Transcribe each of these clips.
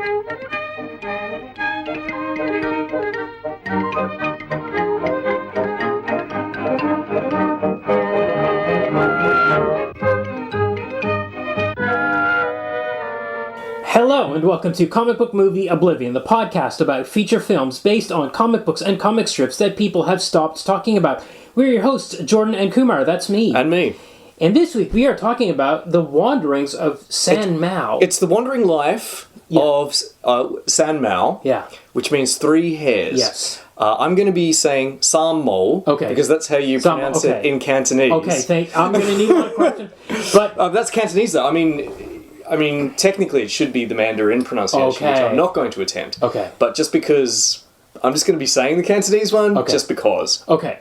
Hello, and welcome to Comic Book Movie Oblivion, the podcast about feature films based on comic books and comic strips that people have stopped talking about. We're your hosts, Jordan and Kumar, that's me. And me. And this week we are talking about The Wanderings of Sanmao. It's the Wandering Life of Sanmao, which means three hairs. Yes. I'm going to be saying Sanmao, because that's how you pronounce it in Cantonese. Okay, I'm going to need one question. But that's Cantonese, though. I mean, technically it should be the Mandarin pronunciation, which I'm not going to attempt. Okay. But just because I'm just going to be saying the Cantonese one, just because. Okay.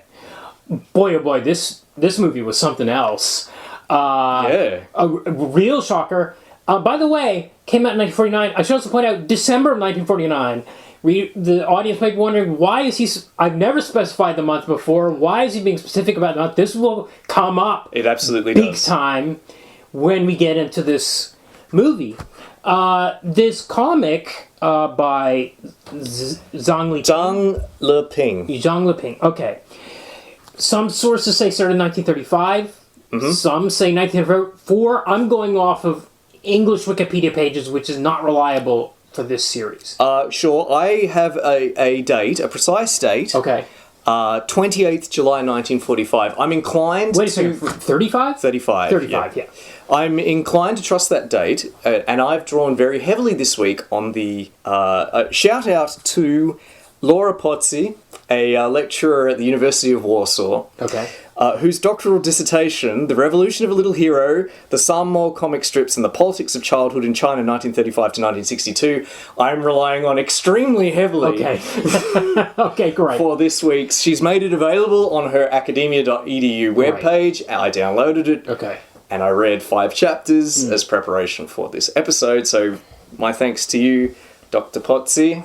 Boy, oh boy, this movie was something else. A real shocker. By the way, came out in 1949. I should also point out, December of 1949. The audience might be wondering, why is he... I've never specified the month before. Why is he being specific about the month? This will come up. It absolutely big does. time when we get into this movie. This comic by Zhang Leping. Zhang Leping. Okay. Some sources say started in 1935. Mm-hmm. Some say 1934. I'm going off of English Wikipedia pages, which is not reliable for this series. Sure. I have a date, a precise date. Okay. 28th July 1945. I'm inclined Wait a second, 35? 35. 35, yeah. I'm inclined to trust that date, and I've drawn very heavily this week on the shout out to Laura Pozzi, a lecturer at the University of Warsaw, whose doctoral dissertation, The Revolution of a Little Hero, the Sanmao comic strips, and the politics of childhood in China 1935 to 1962, I'm relying on extremely heavily okay, great. for this week's. She's made it available on her academia.edu webpage. I downloaded it. And I read 5 chapters as preparation for this episode, so my thanks to you, Dr. Pozzi.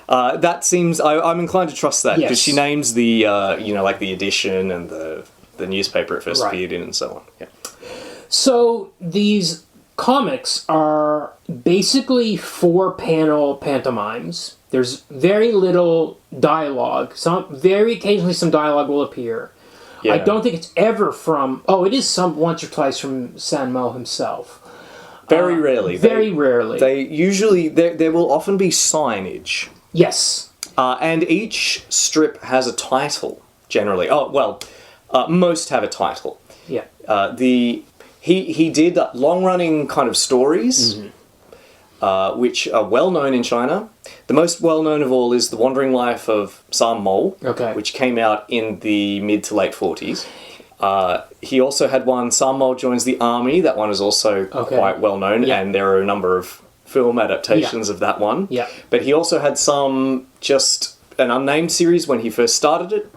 That seems... I'm inclined to trust that, because she names the, the edition and the newspaper it first appeared in and so on. Yeah. So, these comics are basically 4-panel pantomimes. There's very little dialogue. Very occasionally some dialogue will appear. Yeah. I don't think it's ever from... Oh, it is once or twice from Sanmao himself. Very rarely. Very rarely. They usually... There will often be signage. Yes. And each strip has a title, generally. Most have a title. Yeah. He did long-running kind of stories, which are well-known in China. The most well-known of all is The Wandering Life of Sanmao, which came out in the mid to late 40s. He also had one, Sanmao Joins the Army. That one is also quite well-known, and there are a number of film adaptations of that one. Yeah. But he also had just an unnamed series when he first started it.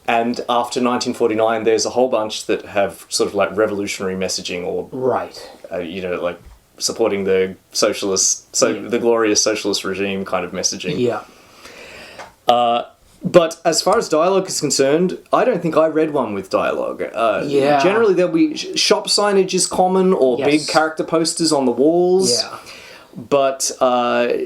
And after 1949, there's a whole bunch that have sort of like revolutionary messaging or... like supporting the socialist... the glorious socialist regime kind of messaging. Yeah. But as far as dialogue is concerned, I don't think I read one with dialogue. Generally, there'll be shop signage is common or big character posters on the walls. Yeah. But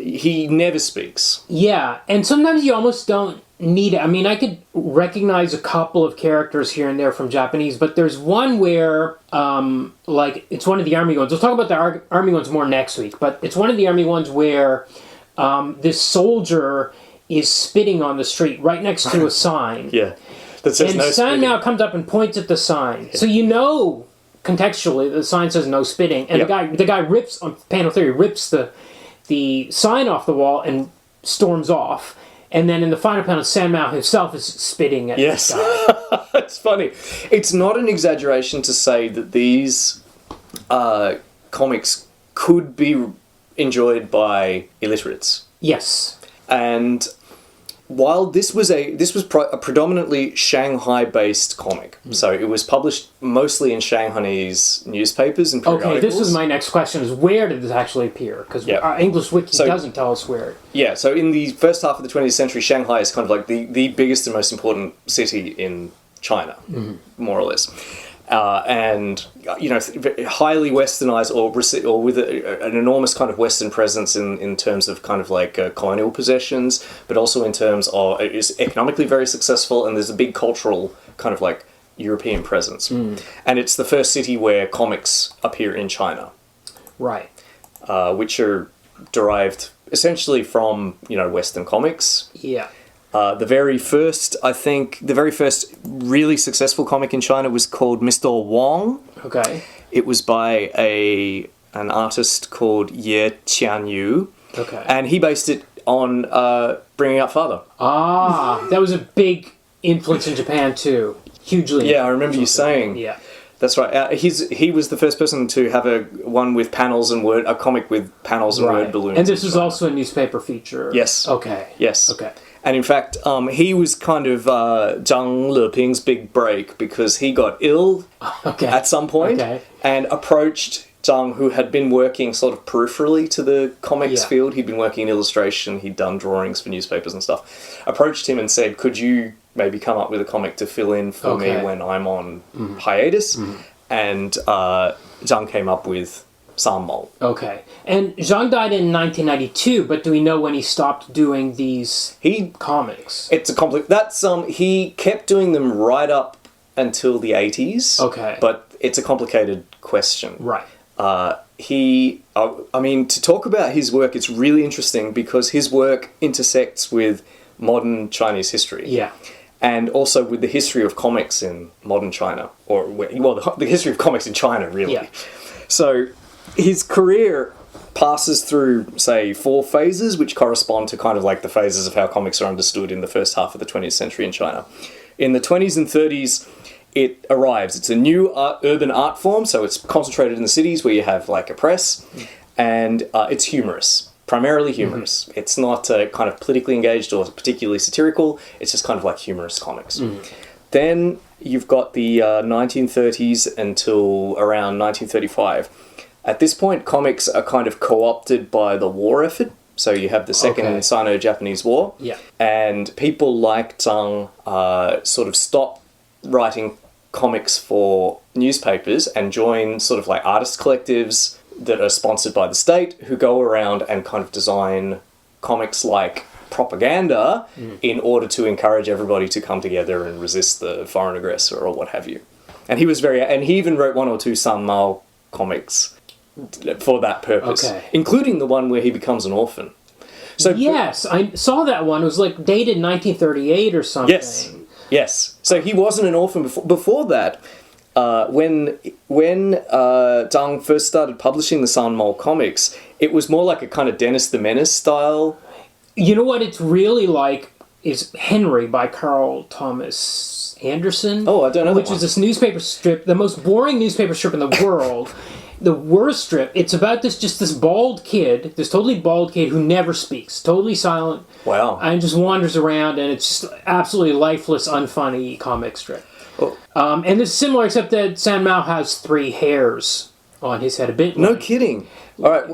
he never speaks. Yeah, and sometimes you almost don't need it. I mean, I could recognize a couple of characters here and there from Japanese, but there's one where, it's one of the army ones. We'll talk about the army ones more next week, but it's one of the army ones where this soldier is spitting on the street right next to a sign. That says and no spitting. Sanmao comes up and points at the sign. So you know... Contextually, the sign says no spitting, and the guy rips on panel 3 rips the sign off the wall and storms off. And then in the final panel, Sanmao himself is spitting at this guy. It's funny. It's not an exaggeration to say that these comics could be enjoyed by illiterates. Yes, and while this was a predominantly Shanghai-based comic, so it was published mostly in Shanghainese newspapers and periodicals. Okay, this was my next question: is where did this actually appear? Because our English wiki doesn't tell us where. Yeah, so in the first half of the 20th century, Shanghai is kind of like the biggest and most important city in China, more or less. and highly westernized or with an enormous kind of Western presence in terms of kind of like colonial possessions, but also in terms of it is economically very successful, and there's a big cultural kind of like European presence. And it's the first city where comics appear in China. Right. Which are derived essentially from, Western comics. Yeah. The very first really successful comic in China was called Mr. Wang. Okay. It was by an artist called Ye Qianyu. Okay. And he based it on Bringing Up Father. That was a big influence in Japan too. Hugely. Yeah, I remember you saying. Yeah. That's right. He was the first person to have a comic with panels and word balloons. And this was also a newspaper feature. Yes. Okay. Yes. Okay. And in fact, he was kind of Zhang Leping's big break because he got ill at some point and approached Zhang, who had been working sort of peripherally to the comics field. He'd been working in illustration. He'd done drawings for newspapers and stuff. Approached him and said, could you maybe come up with a comic to fill in for me when I'm on hiatus? And Zhang came up with Sanmao. Okay. And Zhang died in 1992, but do we know when he stopped doing these comics? It's he kept doing them right up until the 80s. Okay. But it's a complicated question. Right. To talk about his work, it's really interesting because his work intersects with modern Chinese history. Yeah. And also with the history of comics in modern China. The history of comics in China, really. Yeah. So his career passes through, say, 4 phases, which correspond to kind of like the phases of how comics are understood in the first half of the 20th century in China. In the 20s and 30s, it arrives. It's a new urban art form, so it's concentrated in the cities where you have like a press, and it's humorous. Primarily humorous. It's not kind of politically engaged or particularly satirical. It's just kind of like humorous comics. Then you've got the 1930s until around 1935. At this point, comics are kind of co-opted by the war effort. So you have the Second Sino-Japanese War. Yeah. And people like Zhang sort of stop writing comics for newspapers and join sort of like artist collectives that are sponsored by the state, who go around and kind of design comics like propaganda in order to encourage everybody to come together and resist the foreign aggressor or what have you. And he even wrote 1 or 2 Sanmao comics for that purpose, including the one where he becomes an orphan. So yes, I saw that one. It was like dated 1938 or something. Yes. So he wasn't an orphan before that. When Zhang first started publishing the Sanmao comics, it was more like a kind of Dennis the Menace style. You know what it's really like is Henry by Carl Thomas Anderson. Oh, I don't know. Which is this newspaper strip, the most boring newspaper strip in the world. The worst strip. It's about this totally bald kid who never speaks, totally silent. Wow. And just wanders around, and it's just absolutely lifeless, unfunny comic strip. Oh. And it's similar, except that Sanmao has 3 hairs on his head, a bit. No kidding. All right.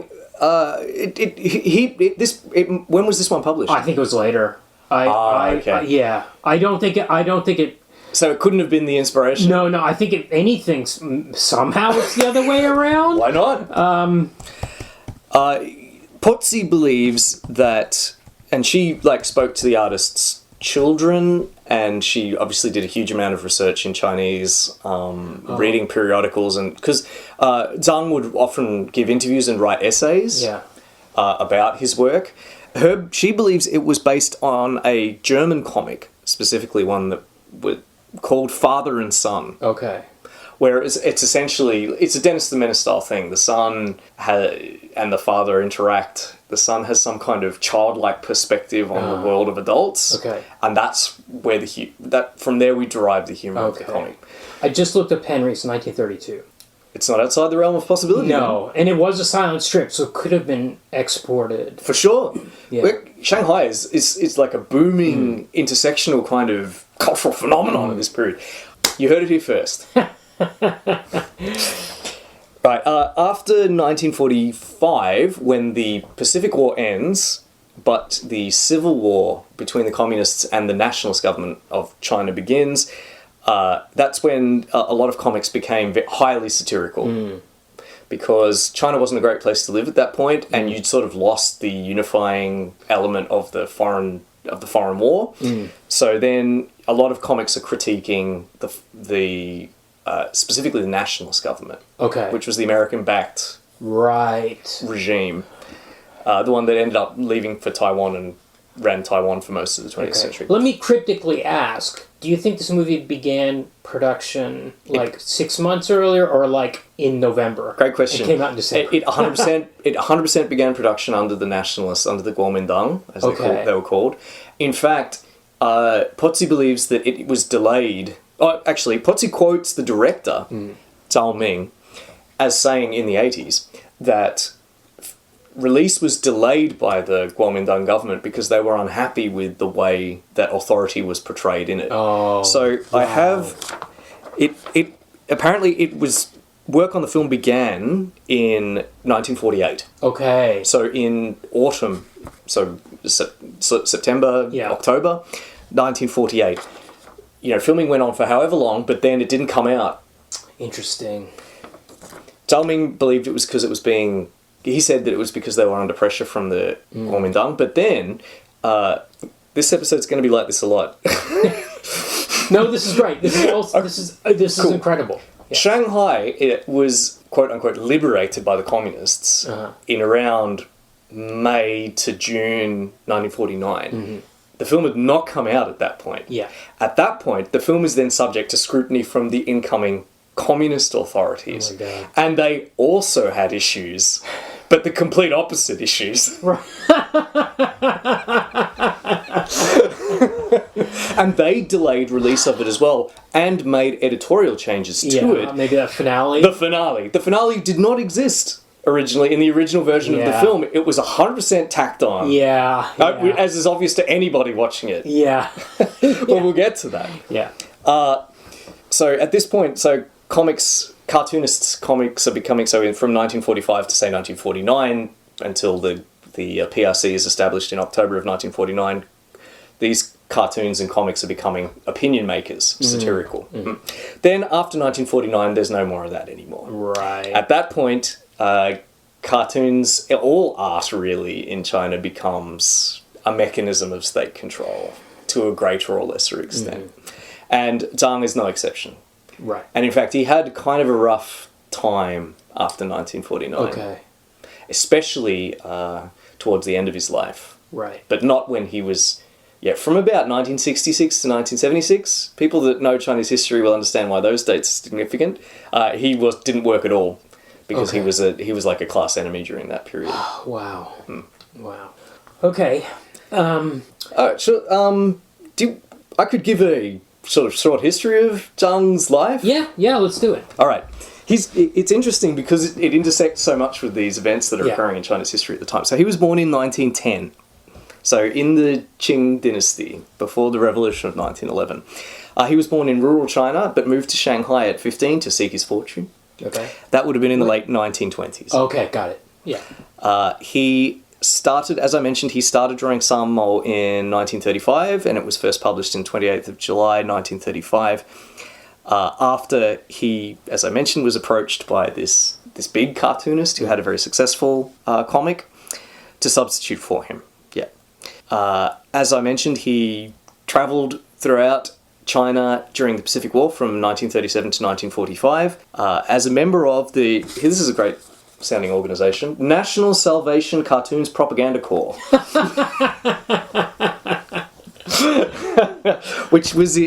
When was this one published? I think it was later. Yeah. I don't think it. So it couldn't have been the inspiration? No. I think somehow it's the other way around. Why not? Potsi believes that, and she spoke to the artist's children, and she obviously did a huge amount of research in Chinese, reading periodicals, and because Zhang would often give interviews and write essays about his work. She believes it was based on a German comic, specifically one that called Father and Son. Okay. Where it's essentially, it's a Dennis the Menace style thing. The son and the father interact. The son has some kind of childlike perspective on the world of adults. Okay. And that's where from there we derive the humor of the comic. I just looked up Henry's 1932. It's not outside the realm of possibility. No, and it was a silent strip, so it could have been exported. For sure. Yeah. Shanghai is like a booming intersectional kind of cultural phenomenon in this period. You heard it here first. Right, after 1945, when the Pacific War ends, but the civil war between the communists and the nationalist government of China begins, that's when a lot of comics became highly satirical. Because China wasn't a great place to live at that point, and you'd sort of lost the unifying element of the foreign war. So then a lot of comics are critiquing the specifically the nationalist government, which was the American-backed regime, the one that ended up leaving for Taiwan and ran Taiwan for most of the 20th century. Let me cryptically ask, do you think this movie began production 6 months earlier or in November? Great question. It came out in December. It 100% began production under the nationalists, under the Kuomintang, as they were called. In fact, Pozzi believes that it was delayed. Actually, Pozzi quotes the director, Zhao Ming, as saying in the 80s that release was delayed by the Kuomintang government because they were unhappy with the way that authority was portrayed in it. I have it. Apparently, it was work on the film began in 1948. So in autumn, September, October, 1948. Filming went on for however long, but then it didn't come out. Interesting. Zhao Ming believed it was because it was being. He said that it was because they were under pressure from the Kuomintang, but then this episode's going to be like this a lot. No, this is great. This is Cool. incredible. Yeah. Shanghai, it was quote unquote liberated by the communists in around May to June 1949. The film had not come out at that point. Yeah. At that point, the film was then subject to scrutiny from the incoming communist authorities. Oh my God. And they also had issues, but the complete opposite issues. And they delayed release of it as well and made editorial changes to it. Maybe that finale. The finale did not exist originally in the original version of the film. It was 100% tacked on. As is obvious to anybody watching it. We'll get to that. So at this point, comics are becoming, from 1945 to say 1949 until the PRC is established in October of 1949, these cartoons and comics are becoming opinion makers, satirical. Then after 1949, there's no more of that anymore. At that point, cartoons, all art really in China becomes a mechanism of state control to a greater or lesser extent. And Zhang is no exception. And in fact, he had kind of a rough time after 1949. Especially towards the end of his life. But not when he was... from about 1966 to 1976, people that know Chinese history will understand why those dates are significant. He didn't work at all because he was like a class enemy during that period. Wow. Okay. I could give a sort of short history of Zhang's life. Yeah, let's do it. All right. It's interesting because it intersects so much with these events that are occurring in China's history at the time. So he was born in 1910. So in the Qing dynasty, before the revolution of 1911. He was born in rural China, but moved to Shanghai at 15 to seek his fortune. That would have been in the late 1920s. Got it. Yeah. He started, as I mentioned, drawing Sanmao in 1935, and it was first published in 28th of July 1935. After he, as I mentioned, was approached by this big cartoonist who had a very successful comic to substitute for him. As I mentioned, he travelled throughout China during the Pacific War from 1937 to 1945 as a member of this is a great sounding organisation, National Salvation Cartoons Propaganda Corps. which was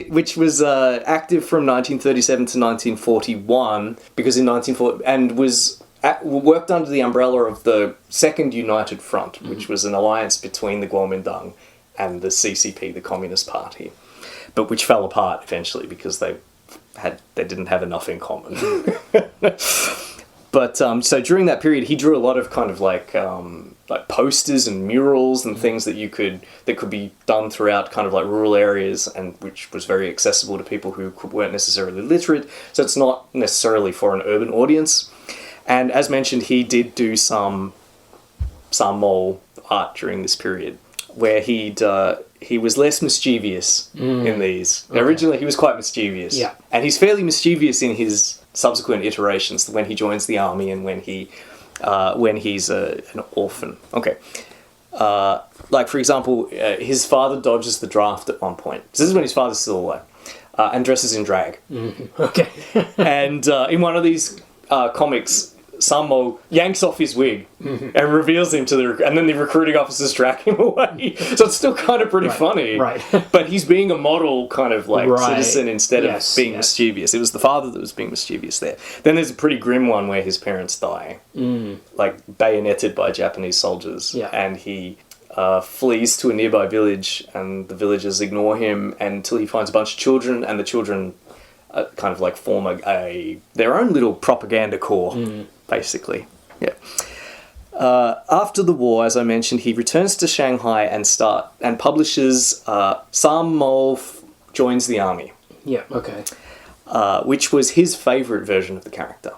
active from 1937 to 1941 because in 1940 and worked under the umbrella of the Second United Front, which was an alliance between the Kuomintang and the CCP, the Communist Party, but which fell apart eventually because they didn't have enough in common. But so during that period, he drew a lot of kind of like posters and murals and things that could be done throughout kind of like rural areas, and which was very accessible to people who weren't necessarily literate. So it's not necessarily for an urban audience. And as mentioned, he did do some mole art during this period. where he was less mischievous in these. Okay. Originally, he was quite mischievous. Yeah. And he's fairly mischievous in his subsequent iterations, when he joins the army and when he's an orphan. Okay. Like, for example, his father dodges the draft at one point. This is when his father's still alive. And dresses in drag. Mm-hmm. Okay. And in one of these comics, Sanmao yanks off his wig and reveals him to and then the recruiting officers drag him away. So it's still kind of pretty funny. Right. But he's being a model kind of like citizen instead of being mischievous. It was the father that was being mischievous there. Then there's a pretty grim one where his parents die. Like bayoneted by Japanese soldiers. Yeah. And he flees to a nearby village, and the villagers ignore him until he finds a bunch of children, and the children kind of like form their own little propaganda corps, basically. Yeah. After the war, as I mentioned, he returns to Shanghai and publishes Sanmao Joins the Army. Yeah. Okay. Which was his favourite version of the character.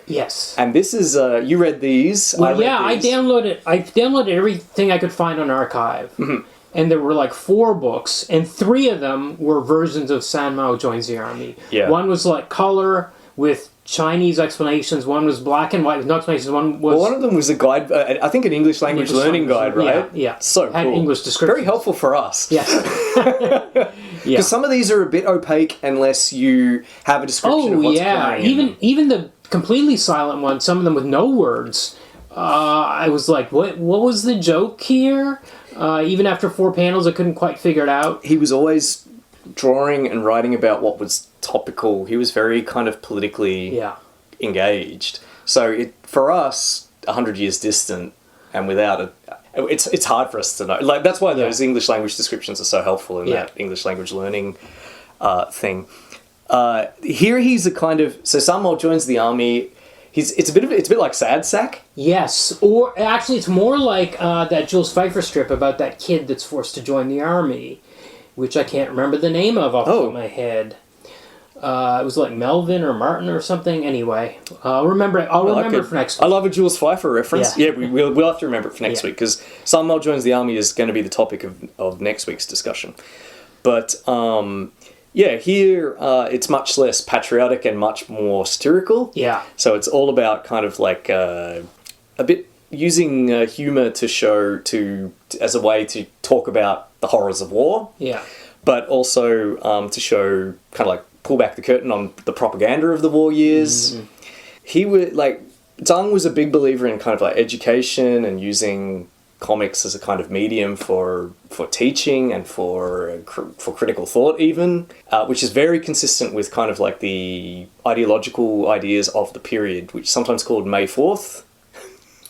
Yes. And this is you read these. Well, I downloaded everything I could find on Archive. Mm-hmm. And there were like 4 books, and 3 of them were versions of Sanmao Joins the Army. Yeah. One was like color with Chinese explanations. One was black and white with no explanations. One of them was a guide, I think an English language learning guide, right? Yeah. So had cool. English descriptions. Very helpful for us. Yeah. Because some of these are a bit opaque unless you have a description of what's going on. Even the completely silent ones, some of them with no words. I was like, what was the joke here? Even after 4 panels, I couldn't quite figure it out. He was always drawing and writing about what was topical. He was very kind of politically engaged. So for us, 100 years distant and without it's hard for us to know. Like, that's why those English language descriptions are so helpful in that English language learning thing. Here he's a kind of... So Sanmao joins the army. It's a bit like Sad Sack. Yes, or actually it's more like that Jules Pfeiffer strip about that kid that's forced to join the army, which I can't remember the name of off the top of my head. It was like Melvin or Martin or something. Anyway, I'll remember for next week. I love a Jules Pfeiffer reference. Yeah, we'll have to remember it for next week, because Sanmao Joins the Army is going to be the topic of next week's discussion. But here it's much less patriotic and much more satirical. Yeah. So it's all about kind of like a bit using humour as a way to talk about the horrors of war. Yeah. But also to show kind of like pull back the curtain on the propaganda of the war years. Mm-hmm. He would Zhang was a big believer in kind of like education and using comics as a kind of medium for teaching and for critical thought even, which is very consistent with kind of like the ideological ideas of the period, which is sometimes called May 4th.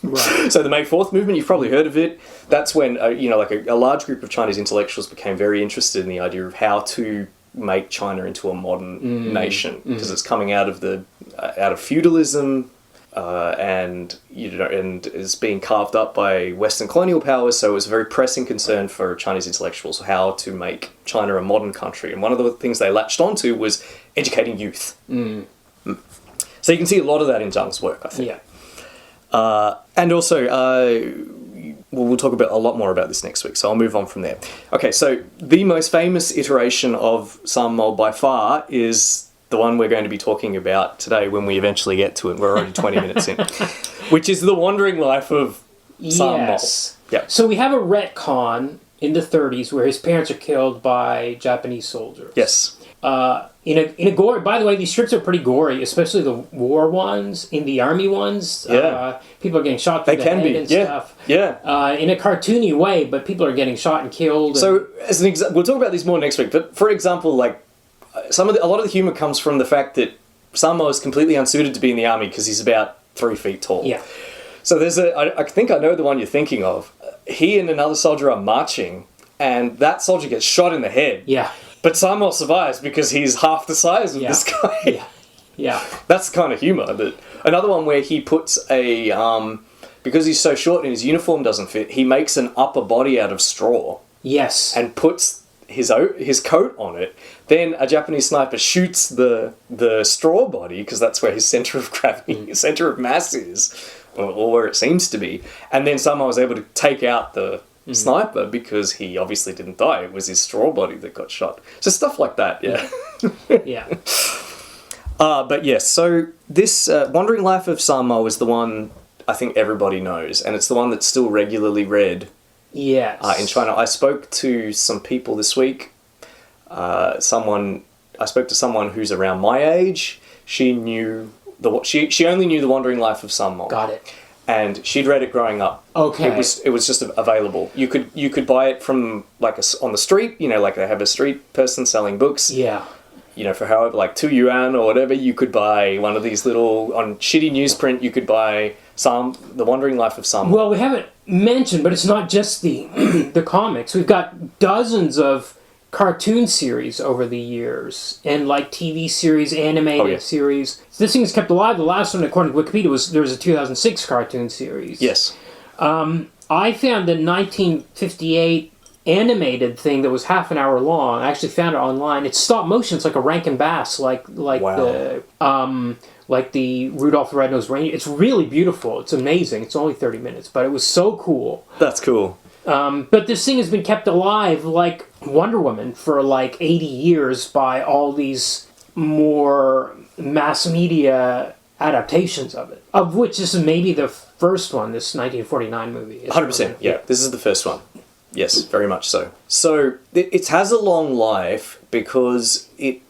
Right. So the May 4th movement, you've probably heard of it. That's when, a large group of Chinese intellectuals became very interested in the idea of how to make China into a modern nation, because it's coming out of feudalism, and is being carved up by Western colonial powers. So it was a very pressing concern for Chinese intellectuals how to make China a modern country. And one of the things they latched onto was educating youth. So you can see a lot of that in Zhang's work, I think. Yeah. And also, we'll talk a lot more about this next week, so I'll move on from there. Okay, so the most famous iteration of Sanmao by far is the one we're going to be talking about today when we eventually get to it. We're already 20 minutes in. Which is the Wandering Life of Sanmao. Yes. Yeah. So we have a retcon in the 30s where his parents are killed by Japanese soldiers. Yes. In a gore. By the way, these strips are pretty gory, especially the war ones. In the army ones, people are getting shot through the head and stuff. Yeah. In a cartoony way, but people are getting shot and killed. So, as an example, we'll talk about these more next week. But for example, like a lot of the humor comes from the fact that Sanmao is completely unsuited to be in the army because he's about 3 feet tall. Yeah. So there's I think I know the one you're thinking of. He and another soldier are marching, and that soldier gets shot in the head. Yeah. But Sanmao survives because he's half the size of this guy. Yeah. That's the kind of humour. Another one where he puts because he's so short and his uniform doesn't fit, he makes an upper body out of straw. Yes. And puts his coat on it. Then a Japanese sniper shoots the straw body, because that's where his centre of gravity, his centre of mass is, or where it seems to be. And then Sanmao was able to take out the sniper because he obviously didn't die. It was his straw body that got shot. So stuff like that, yeah. Yeah. But yes, so this Wandering Life of Sanmao is the one I think everybody knows, and it's the one that's still regularly read in China. I spoke to some people this week. I spoke to someone who's around my age. She knew she only knew The Wandering Life of Sanmao. Got it. And she'd read it growing up. Okay. It was just available. You could buy it from on the street. Like they have a street person selling books. Yeah. For however, like 2 yuan or whatever, you could buy one of these little, on shitty newsprint, you could buy The Wandering Life of Sanmao. Well, we haven't mentioned, but it's not just the the comics. We've got dozens of cartoon series over the years, and like TV series, animated series. This thing is kept alive. The last one, according to Wikipedia, there was a 2006 cartoon series. Yes. I found the 1958 animated thing that was half an hour long. I actually found it online. It's stop motion. It's like a Rankin Bass, like the Rudolph the Red-Nosed Reindeer. It's really beautiful. It's amazing. It's only 30 minutes, but it was so cool. That's cool. But this thing has been kept alive like Wonder Woman for like 80 years by all these more mass media adaptations of it, of which this is maybe the first one, this 1949 movie. 100%, yeah. This is the first one. Yes, very much so. So it has a long life because it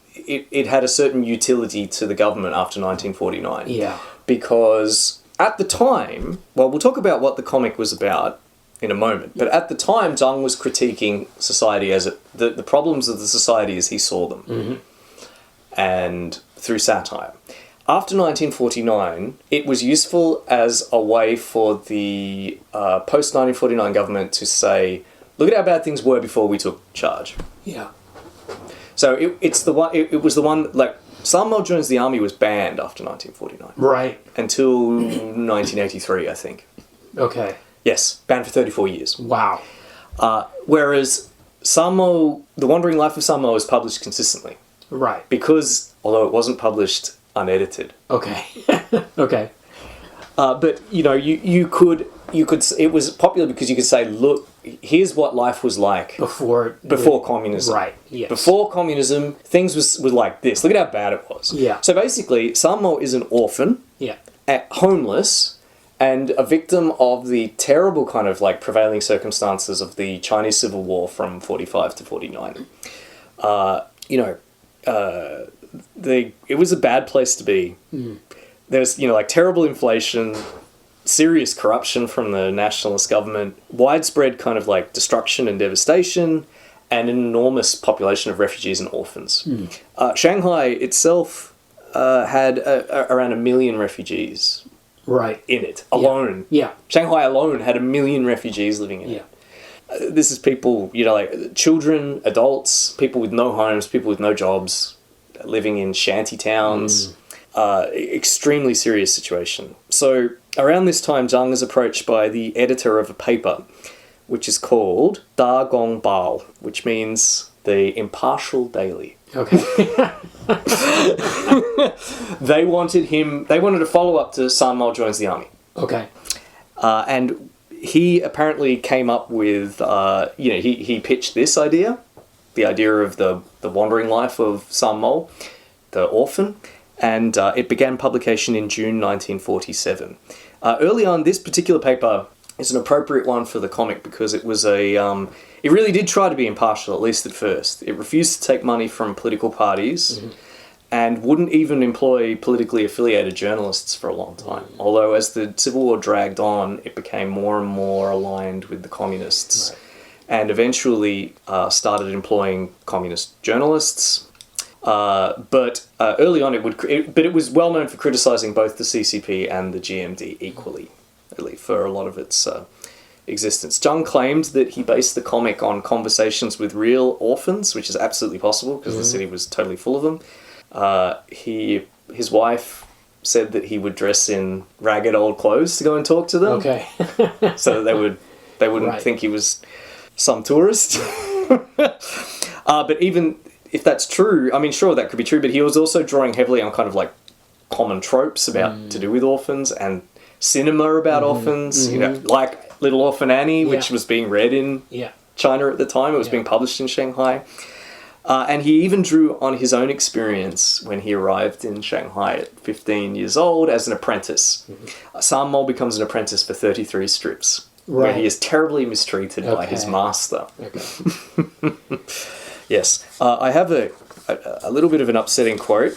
had a certain utility to the government after 1949. Yeah. Because at the time, well, we'll talk about what the comic was about in a moment, but at the time, Zhang was critiquing society as the problems of the society as he saw them, and through satire. After 1949, it was useful as a way for the post-1949 government to say, look at how bad things were before we took charge. Yeah. So it was the one, like, Sanmao joins the army was banned after 1949. Right. Until 1983, I think. Okay. Yes, banned for 34 years. Wow. Whereas Sanmao, The Wandering Life of Sanmao is published consistently. Right. Because, although it wasn't published unedited. Okay. Okay. But, you could, it was popular because you could say, look, here's what life was like before communism. Right, yes. Before communism, things were like this. Look at how bad it was. Yeah. So basically, Sanmao is an orphan, homeless, and a victim of the terrible kind of like prevailing circumstances of the Chinese Civil War from 45 to 49. It was a bad place to be. There's, like terrible inflation, serious corruption from the nationalist government, widespread kind of like destruction and devastation, and an enormous population of refugees and orphans. Shanghai itself had around 1 million refugees. Right. In it, alone. Yeah. Shanghai alone had 1 million refugees living in it. This is people, like children, adults, people with no homes, people with no jobs, living in shanty towns. Extremely serious situation. So around this time, Zhang is approached by the editor of a paper, which is called Da Gong Bao, which means the Impartial Daily. Okay. They wanted a follow-up to Sanmao Joins the Army. Okay. And he apparently came up with, he pitched this idea, the idea of the wandering life of Sanmao, the orphan, and it began publication in June 1947. Early on, this particular paper is an appropriate one for the comic because it was it really did try to be impartial, at least at first. It refused to take money from political parties and wouldn't even employ politically affiliated journalists for a long time. Although as the Civil War dragged on, it became more and more aligned with the communists and eventually started employing communist journalists. But early on, it was well known for criticising both the CCP and the GMD equally, at least for a lot of its existence. Zhang claimed that he based the comic on conversations with real orphans, which is absolutely possible because the city was totally full of them. His wife said that he would dress in ragged old clothes to go and talk to them. Okay. So that they wouldn't think he was some tourist. But even if that's true, I mean, sure, that could be true, but he was also drawing heavily on kind of like common tropes about to do with orphans and cinema about orphans, like Little Orphan Annie, which was being read in China at the time. It was being published in Shanghai. And he even drew on his own experience when he arrived in Shanghai at 15 years old as an apprentice. Sanmao becomes an apprentice for 33 strips, where he is terribly mistreated by his master. Yes. I have a little bit of an upsetting quote.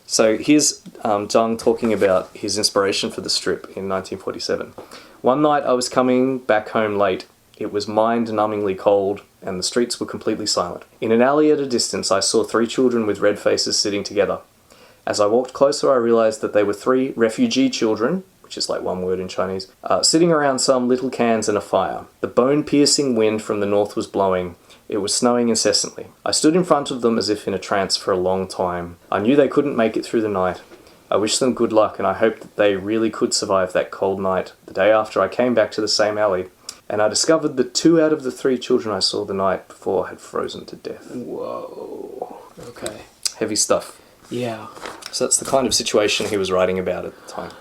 So here's Zhang talking about his inspiration for the strip in 1947. One night I was coming back home late. It was mind-numbingly cold, and the streets were completely silent. In an alley at a distance, I saw 3 children with red faces sitting together. As I walked closer, I realized that they were 3 refugee children, which is like one word in Chinese, sitting around some little cans and a fire. The bone-piercing wind from the north was blowing. It was snowing incessantly. I stood in front of them as if in a trance for a long time. I knew they couldn't make it through the night. I wished them good luck, and I hoped that they really could survive that cold night. The day after, I came back to the same alley, and I discovered that 2 out of the 3 children I saw the night before had frozen to death. Whoa. Okay. Heavy stuff. Yeah. So that's the kind of situation he was writing about at the time.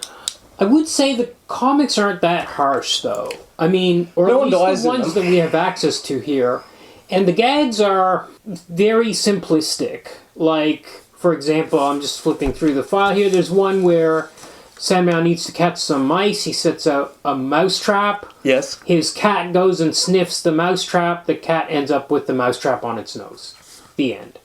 I would say the comics aren't that harsh, though. I mean, or at least the ones that we have access to here. And the gags are very simplistic. Like, for example, I'm just flipping through the file here. There's one where Sanmao needs to catch some mice. He sets out a mouse trap. Yes. His cat goes and sniffs the mouse trap. The cat ends up with the mouse trap on its nose. The end.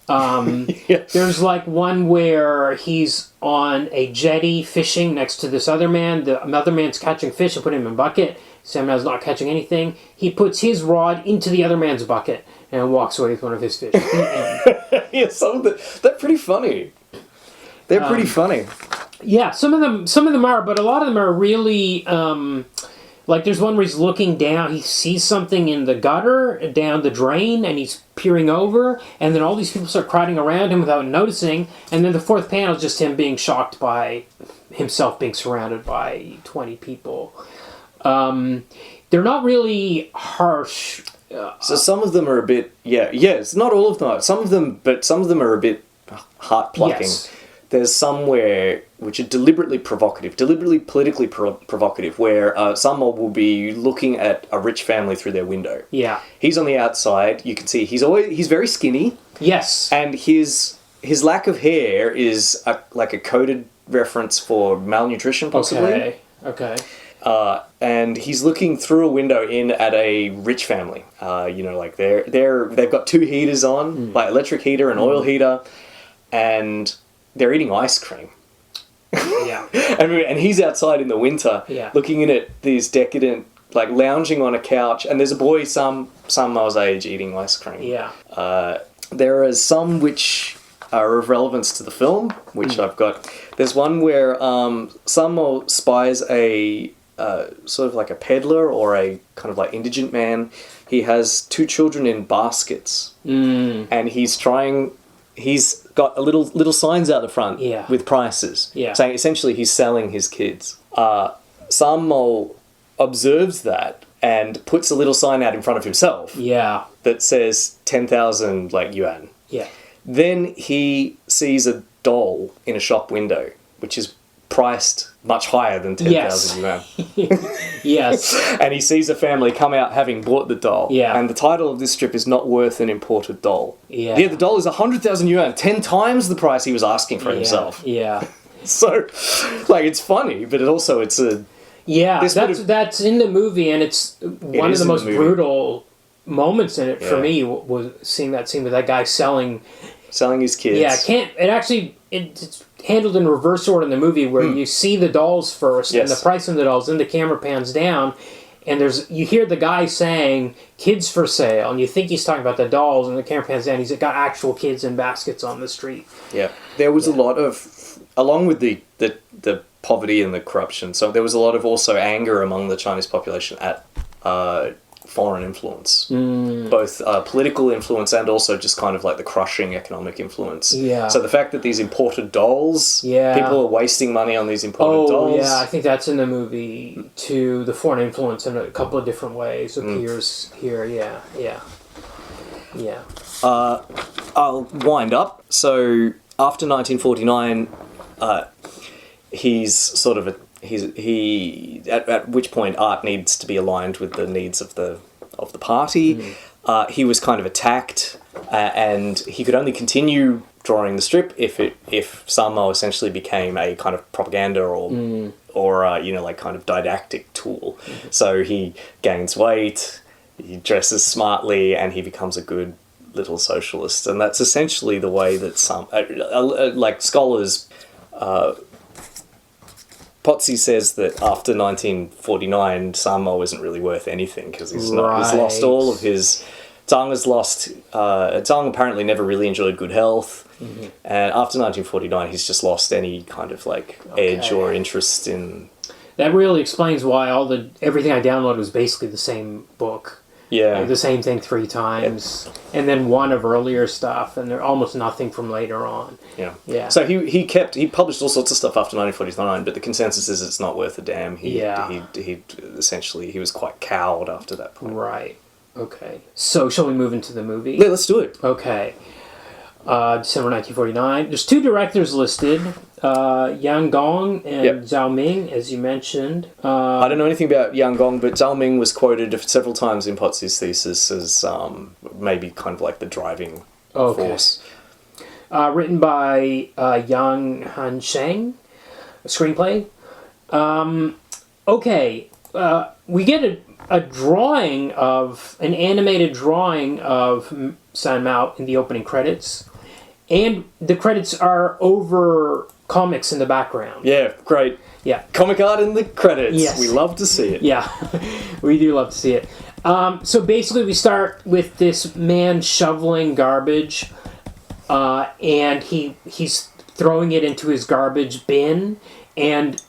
There's like one where he's on a jetty fishing next to this other man. The other man's catching fish and putting him in a bucket. Sanmao's not catching anything. He puts his rod into the other man's bucket and walks away with one of his fish. The end. Some of they're pretty funny. They're pretty funny. Yeah, some of them are, but a lot of them are really like there's one where he's looking down, he sees something in the gutter down the drain, and he's peering over, and then all these people start crowding around him without noticing, and then the 4th panel is just him being shocked by himself being surrounded by 20 people. They're not really harsh. So some of them are a bit, it's not all of them. Some of them are a bit heart-plucking. Yes. There's some which are deliberately provocative, deliberately politically provocative, where Sanmao will be looking at a rich family through their window. Yeah. He's on the outside. You can see he's very skinny. Yes. And his lack of hair is like a coded reference for malnutrition, possibly. Okay. And he's looking through a window in at a rich family. Like they've got 2 heaters on, like electric heater and oil heater, and they're eating ice cream. Yeah. and he's outside in the winter, looking in at these decadent, like lounging on a couch, and there's a boy Sanmao's age eating ice cream. Yeah. There are some which are of relevance to the film, which I've got. There's one where Sanmao spies a sort of like a peddler or a kind of like indigent man. He has 2 children in baskets, and he's got little signs out the front with prices, saying essentially he's selling his kids. Sanmao observes that and puts a little sign out in front of himself that says 10,000 yuan. Yeah. Then he sees a doll in a shop window, which is priced much higher than 10,000 yuan. Yes. And he sees a family come out having bought the doll. Yeah. And the title of this strip is Not Worth an Imported Doll. Yeah. Yeah, the doll is 100,000 yuan, 10 times the price he was asking for himself. Yeah. So, it's funny, but it's a... Yeah, that's in the movie, and it's one of the most brutal moments in it for me, was seeing that scene with that guy selling his kids. Yeah, it's handled in reverse order in the movie, where you see the dolls first and the price of the dolls, then the camera pans down, and you hear the guy saying "kids for sale," and you think he's talking about the dolls, and the camera pans down, he's got actual kids in baskets on the street. Yeah, there was a lot of, along with the poverty and the corruption, so there was a lot of also anger among the Chinese population at foreign influence, both political influence and also just kind of like the crushing economic influence. Yeah. So the fact that these imported dolls, people are wasting money on these imported dolls. Yeah, I think that's in the movie too. The foreign influence in a couple of different ways appears here. Yeah. I'll wind up. So after 1949, he's sort of at which point art needs to be aligned with the needs of the party. He was kind of attacked, and he could only continue drawing the strip if Sanmao essentially became a kind of propaganda or like kind of didactic tool. So he gains weight, he dresses smartly, and he becomes a good little socialist, and that's essentially the way that some like scholars. Potsy says that after 1949, Sanmao isn't really worth anything because he's lost all of his. Zhang has lost. Zhang apparently never really enjoyed good health, and after 1949, he's just lost any kind of edge or interest in. That really explains why everything I downloaded was basically the same book. Yeah, the same thing 3 times, and then one of earlier stuff, and there almost nothing from later on. Yeah. So he published all sorts of stuff after 1949, but the consensus is it's not worth a damn. He essentially he was quite cowed after that point. Right. Okay. So shall we move into the movie? Yeah, let's do it. Okay. December 1949. There's 2 directors listed, Yang Gong and Zhao Ming, as you mentioned. I don't know anything about Yang Gong, but Zhao Ming was quoted several times in Potsy's thesis as maybe kind of like the driving force. Written by Yang Hansheng, a screenplay. We get an animated drawing of Sanmao in the opening credits. And the credits are over comics in the background. Yeah, great. Yeah. Comic art in the credits. Yes. We love to see it. Yeah, we do love to see it. So basically we start with this man shoveling garbage, and he's throwing it into his garbage bin, and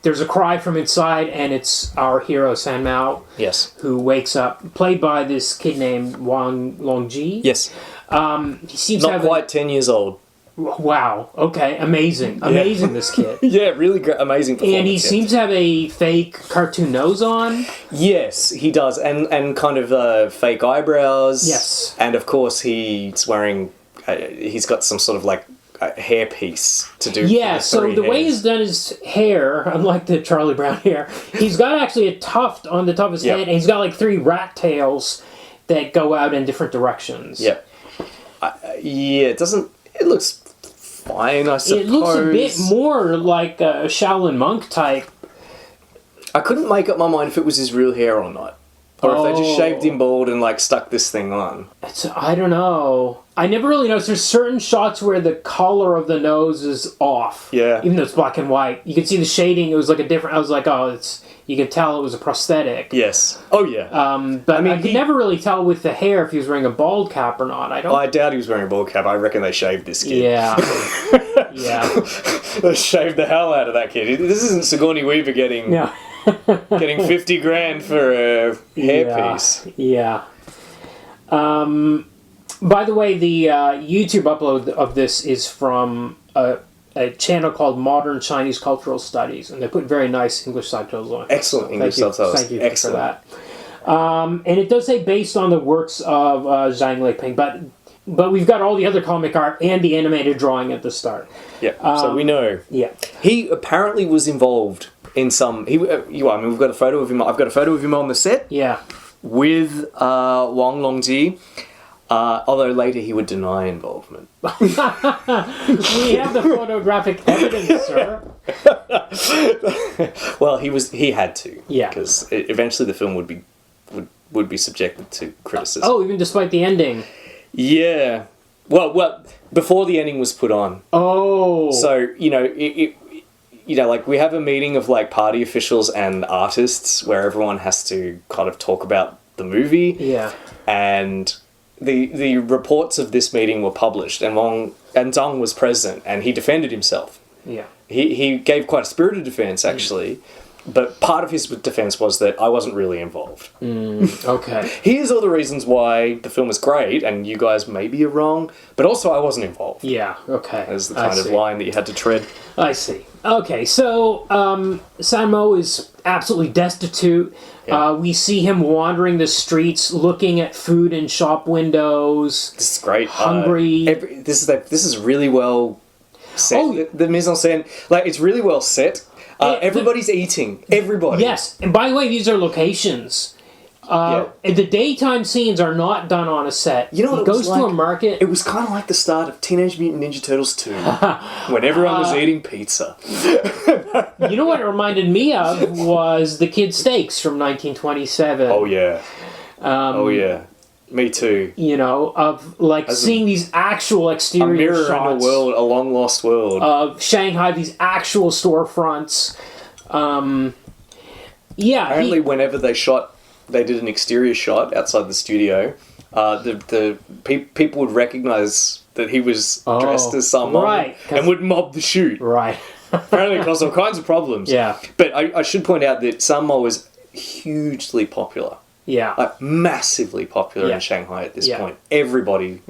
there's a cry from inside, and it's our hero Sanmao. Yes. Who wakes up, played by this kid named Wang Longji. Yes. He seems not to have quite 10 years old. Wow. Okay. Amazing. This kid. Yeah, really great, amazing performance. And he seems to have a fake cartoon nose on. Yes, he does, and kind of fake eyebrows. Yes. And of course he's wearing. He's got some sort of hair piece to do. Yeah. So the way he's done his hair, unlike the Charlie Brown hair, he's got actually a tuft on the top of his head, and he's got 3 rat tails that go out in different directions. Yep. It doesn't. It looks fine, I suppose. It looks a bit more like a Shaolin monk type. I couldn't make up my mind if it was his real hair or not. Or if they just shaved him bald and stuck this thing on. I don't know. I never really noticed. There's certain shots where the color of the nose is off. Yeah. Even though it's black and white. You can see the shading. It was a different... I was like, you could tell it was a prosthetic. Yes. Oh, yeah. But I could never really tell with the hair if he was wearing a bald cap or not. I doubt he was wearing a bald cap. I reckon they shaved this kid. Yeah. Yeah. They shaved the hell out of that kid. This isn't Sigourney Weaver getting 50 grand for a hairpiece. Yeah. By the way, the YouTube upload of this is from a channel called Modern Chinese Cultural Studies, and they put very nice English subtitles on it. Excellent English subtitles. Thank you for that. And it does say based on the works of Zhang Leping, but we've got all the other comic art and the animated drawing at the start. Yeah, so we know. Yeah. He apparently was involved in some... we've got a photo of him. I've got a photo of him on the set. Yeah. With Wang Longji. Although later he would deny involvement. We have the photographic evidence, sir. Well, he had to. Yeah. Because eventually the film would be subjected to criticism. Oh, even despite the ending. Yeah. Well, before the ending was put on. Oh. So, we have a meeting of party officials and artists where everyone has to kind of talk about the movie. Yeah. And the reports of this meeting were published, and Zhang was present, and he defended himself. Yeah. He gave quite a spirited defense, actually. But part of his defense was that I wasn't really involved. Okay. Here's all the reasons why the film is great, and you guys maybe are wrong, but also I wasn't involved. Yeah, okay. As the kind of line that you had to tread. I see. Okay, so Sanmao is absolutely destitute. Yeah. We see him wandering the streets, looking at food in shop windows. This is great. Hungry. This is really well set. Oh. The mise en scène, it's really well set. Everybody's eating. Everybody. Yes, and by the way, these are locations. And the daytime scenes are not done on a set. You know what he goes to a market. It was kind of like the start of Teenage Mutant Ninja Turtles 2, when everyone was eating pizza. You know what it reminded me of was The Kid Steaks from 1927. Oh, yeah. Me too. You know, of like seeing these actual exterior a mirror shots in a world, a long lost world of Shanghai, these actual storefronts. Apparently, whenever they did an exterior shot outside the studio. The people would recognize that he was dressed as someone, right, and would mob the shoot. Right. Apparently, it caused all kinds of problems. Yeah. But I should point out that Sanmao was hugely popular. Yeah. Like, massively popular in Shanghai at this point. Everybody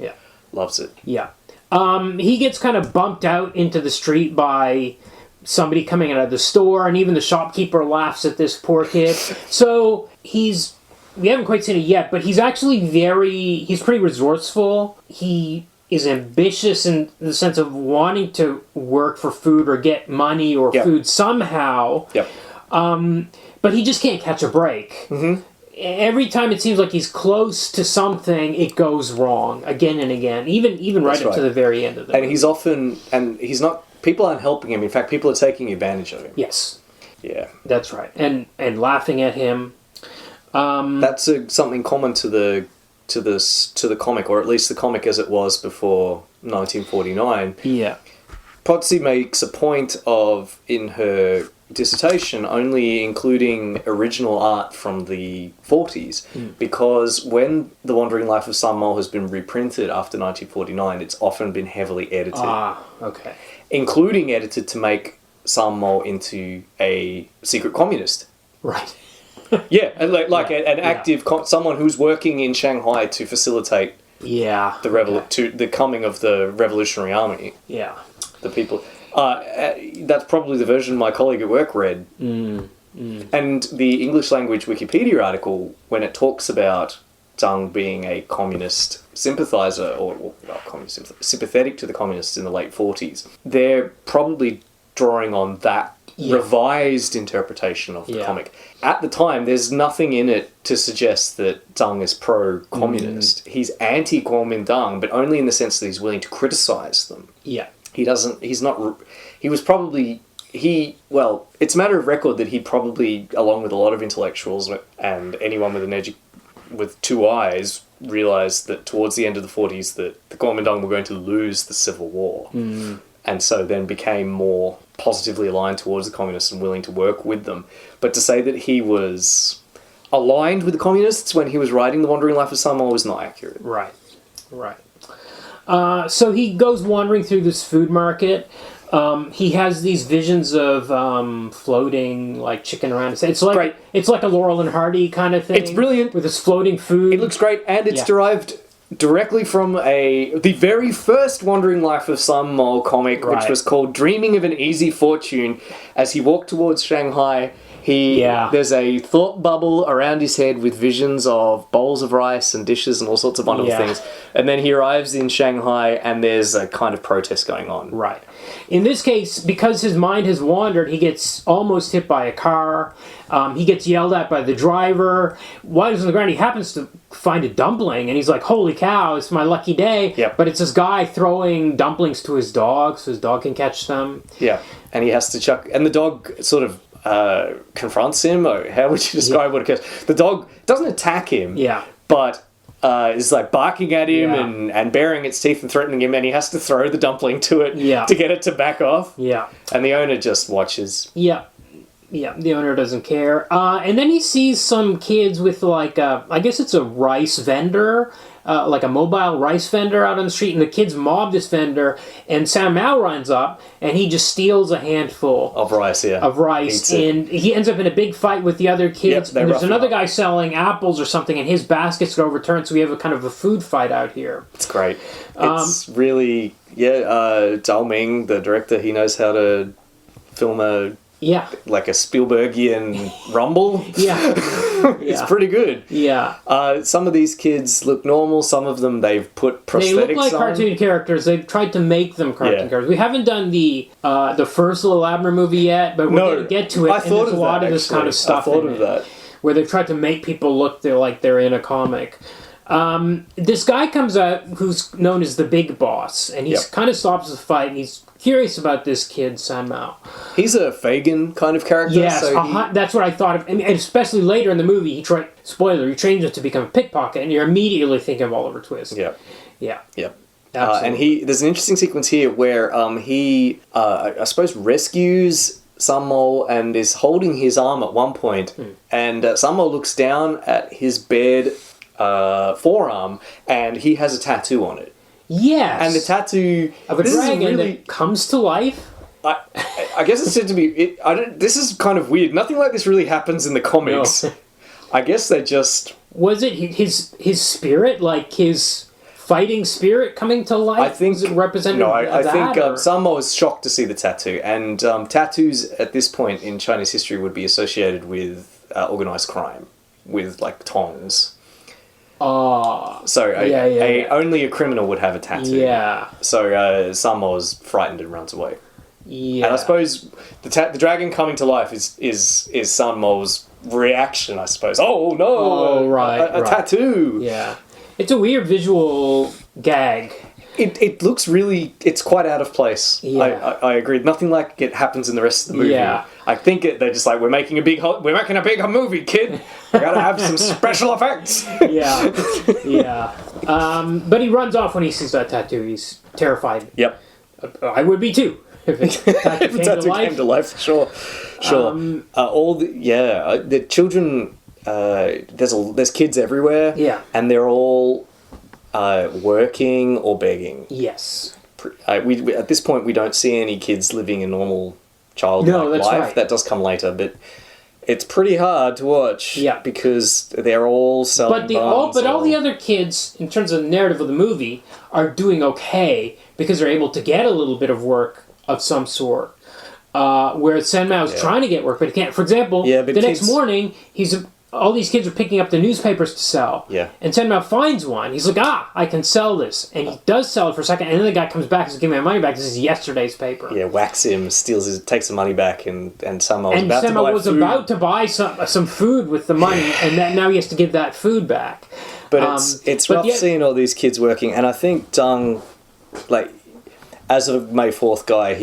loves it. Yeah. He gets kind of bumped out into the street by somebody coming out of the store, and even the shopkeeper laughs at this poor kid. So we haven't quite seen it yet, but he's actually he's pretty resourceful. He is ambitious in the sense of wanting to work for food or get money or food somehow. Yep. But he just can't catch a break. Mm-hmm. Every time it seems like he's close to something, it goes wrong again and again, even right up to the very end of the movie. He's not, people aren't helping him. In fact, people are taking advantage of him. Yes. Yeah. That's right. And laughing at him. That's something common to the comic, or at least the comic as it was before 1949. Yeah. Potsi makes a point of, in her dissertation, only including original art from the 40s, because when The Wandering Life of Sanmao has been reprinted after 1949, it's often been heavily edited. Okay. Including edited to make Sanmao into a secret communist. Right. Yeah, an active someone who's working in Shanghai to facilitate the coming of the Revolutionary Army. Yeah. The people. That's probably the version my colleague at work read. And the English language Wikipedia article, when it talks about Zhang being a communist sympathizer, or sympathetic to the communists in the late 40s, they're probably drawing on that revised interpretation of the comic. At the time, there's nothing in it to suggest that Zhang is pro-communist. He's anti-Kuomintang, but only in the sense that he's willing to criticize them. Yeah. It's a matter of record that he probably, along with a lot of intellectuals and anyone with two eyes, realised that towards the end of the 40s that the Kuomintang were going to lose the civil war. And so then became more positively aligned towards the communists and willing to work with them. But to say that he was aligned with the communists when he was writing The Wandering Life of Sanmao was not accurate. Right. So he goes wandering through this food market. He has these visions of floating like chicken around. It's like a Laurel and Hardy kind of thing. It's brilliant with this floating food. It looks great, and it's derived directly from the very first Wandering Life of Sanmao comic, which was called Dreaming of an Easy Fortune. As he walked towards Shanghai, there's a thought bubble around his head with visions of bowls of rice and dishes and all sorts of wonderful things. And then he arrives in Shanghai, and there's a kind of protest going on. Right. In this case, because his mind has wandered, he gets almost hit by a car. He gets yelled at by the driver. While he's on the ground, he happens to find a dumpling, and he's like, holy cow, it's my lucky day. Yep. But it's this guy throwing dumplings to his dog, so his dog can catch them. Yeah, and he has to chuck... And the dog sort of confronts him, or how would you describe what occurs? The dog doesn't attack him, but... is like barking at him and baring its teeth and threatening him, and he has to throw the dumpling to it to get it to back off. Yeah. And the owner just watches. Yeah. Yeah, the owner doesn't care. And then he sees some kids with like, I guess it's a rice vendor, like a mobile rice vendor out on the street, and the kids mob this vendor, and Sanmao runs up, and he just steals a handful of rice, and he ends up in a big fight with the other kids, and there's another guy selling apples or something, and his baskets get overturned, so we have a kind of a food fight out here. It's great. It's really, Zhao Ming, the director, he knows how to film a Yeah. like a Spielbergian rumble. Yeah. It's pretty good. Yeah. Some of these kids look normal. Some of them they've put prosthetics on. They look like cartoon characters. They've tried to make them cartoon characters. We haven't done the first Little Abner movie yet, but we're going to get to it. And there's a lot of this kind of stuff in it, where they've tried to make people look like they're in a comic. This guy comes out who's known as the Big Boss, and he kind of stops the fight, and he's curious about this kid, Sanmao. He's a Fagin kind of character. Yes, that's what I thought of. And especially later in the movie, he changes to become a pickpocket, and you're immediately thinking of Oliver Twist. Yeah. Absolutely. And there's an interesting sequence here where he, I suppose, rescues Sanmao and is holding his arm at one point, and Sanmao looks down at his bared forearm, and he has a tattoo on it. Yes. And the tattoo of a dragon that comes to life. I guess it's said to be. This is kind of weird. Nothing like this really happens in the comics. No. I guess they just. Was it his spirit, like his fighting spirit coming to life? I think was it representative. No, I think or? Sanmao was shocked to see the tattoo, and tattoos at this point in Chinese history would be associated with organized crime, with like tongs. So only a criminal would have a tattoo. Yeah. So Sanmao is frightened and runs away. Yeah. And I suppose the dragon coming to life is Sanmao's reaction, I suppose. Oh no! Oh, a tattoo. Yeah. It's a weird visual gag. It looks really. It's quite out of place. Yeah. I agree. Nothing like it happens in the rest of the movie. Yeah. I think they're just like, we're making a big movie, kid. We gotta have some special effects. Yeah. But he runs off when he sees that tattoo. He's terrified. Yep. I would be too. If a tattoo came to life, sure. The children. There's kids everywhere. Yeah. And they're all working or begging. Yes. We at this point we don't see any kids living a normal childlike life. Right. That does come later, but it's pretty hard to watch. Yeah. Because they're all selling all the other kids, in terms of the narrative of the movie, are doing okay because they're able to get a little bit of work of some sort. Whereas Sanmao's trying to get work, but he can't. For example, next morning, all these kids are picking up the newspapers to sell. Yeah. And Sanmao finds one. He's like, I can sell this. And he does sell it for a second, and then the guy comes back and says, give me my money back. This is yesterday's paper. Yeah, whacks him, takes the money back, and Sanmao was about to buy some food with the money, and now he has to give that food back. But it's rough seeing all these kids working, and I think Zhang, like, as a May 4th guy,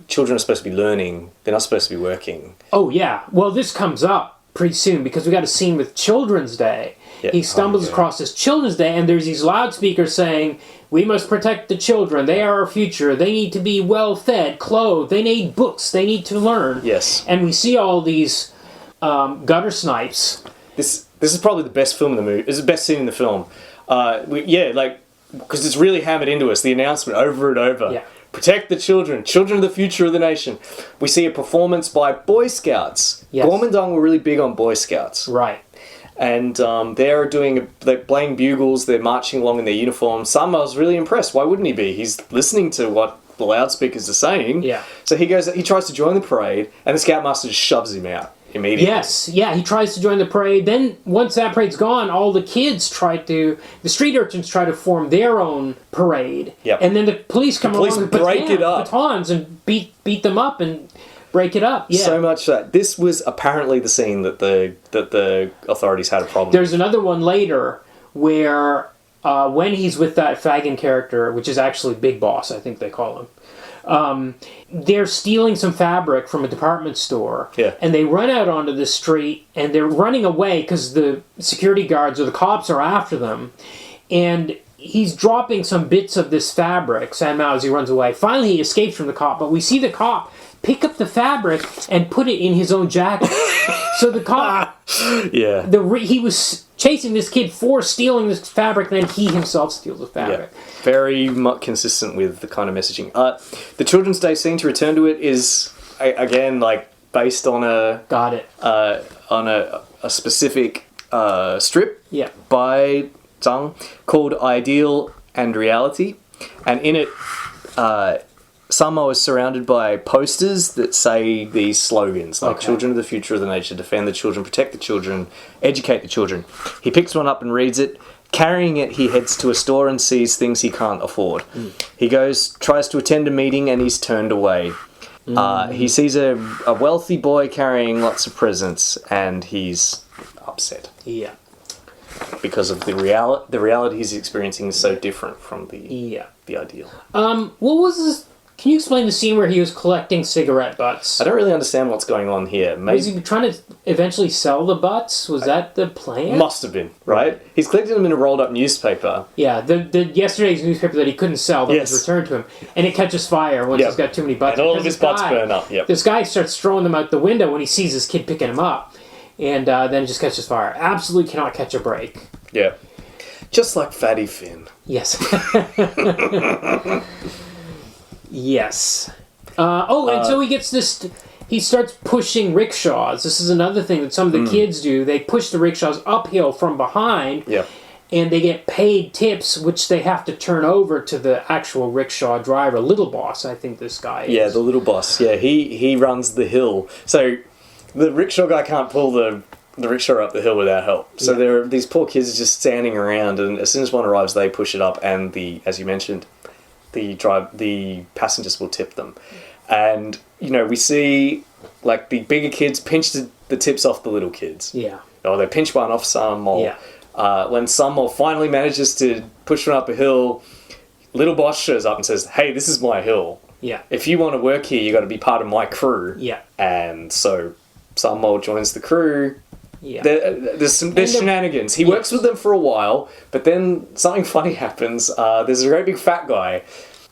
children are supposed to be learning, they're not supposed to be working. Oh, yeah. Well, this comes up pretty soon because we got a scene with Children's Day. Yeah. He stumbles across this Children's Day, and there's these loudspeakers saying, we must protect the children. They are our future. They need to be well fed, clothed. They need books. They need to learn. Yes. And we see all these gutter snipes. This is probably the best film in the movie. This is the best scene in the film. Because it's really hammered into us, the announcement over and over. Yeah. Protect the children of the future of the nation. We see a performance by Boy Scouts. Yes. Kuomintang were really big on Boy Scouts. Right. And they're playing bugles, they're marching along in their uniforms. Sanmao's really impressed. Why wouldn't he be? He's listening to what the loudspeakers are saying. Yeah. So he tries to join the parade, and the Scoutmaster just shoves him out immediately. Yes, yeah, he tries to join the parade. Then, once that parade's gone, all the the street urchins try to form their own parade. Yep. And then the police come along with batons and beat them up and break it up. Yeah. So much that this was apparently the scene that the authorities had a problem. There's another one later where when he's with that Fagin character, which is actually Big Boss, I think they call him. They're stealing some fabric from a department store, and they run out onto the street, and they're running away because the security guards or the cops are after them, and he's dropping some bits of this fabric, Sanmao, as he runs away. Finally, he escapes from the cop, but we see the cop pick up the fabric and put it in his own jacket. So the cop, he was chasing this kid for stealing this fabric, and then he himself steals the fabric. Yeah. Very much consistent with the kind of messaging. The Children's Day scene, to return to it, is again based on a specific strip by Zhang called Ideal and Reality, and in it Sanmao is surrounded by posters that say these slogans, like children are the future of the nature, defend the children, protect the children, educate the children. He picks one up and reads it. Carrying it, he heads to a store and sees things he can't afford. He tries to attend a meeting, and he's turned away. He sees a wealthy boy carrying lots of presents, and he's upset. Yeah. Because of the reality he's experiencing is so different from the ideal. What was this? Can you explain the scene where he was collecting cigarette butts? I don't really understand what's going on here. Maybe was he trying to eventually sell the butts? Was that the plan? Must have been, right? He's collecting them in a rolled up newspaper. Yeah, the yesterday's newspaper that he couldn't sell that was returned to him. And it catches fire once he's got too many butts. And all of his butts burn up, This guy starts throwing them out the window when he sees his kid picking them up. And then just catches fire. Absolutely cannot catch a break. Yeah. Just like Fatty Finn. Yes. Yes. And so he gets this... He starts pushing rickshaws. This is another thing that some of the kids do. They push the rickshaws uphill from behind. Yeah. And they get paid tips, which they have to turn over to the actual rickshaw driver. Little Boss, I think this guy is. Yeah, the Little Boss. Yeah, he runs the hill. So the rickshaw guy can't pull the rickshaw up the hill without help. So there are these poor kids just standing around, and as soon as one arrives, they push it up, and as you mentioned, the passengers will tip them. And, we see, like, the bigger kids pinch the tips off the little kids. Yeah. Or they pinch one off Sanmao. Yeah. When Sanmao finally manages to push one up a hill, Little Boss shows up and says, hey, this is my hill. Yeah. If you want to work here, you got to be part of my crew. Yeah. And so Sanmao joins the crew. Yeah. There's shenanigans. He works with them for a while, but then something funny happens. There's a great big fat guy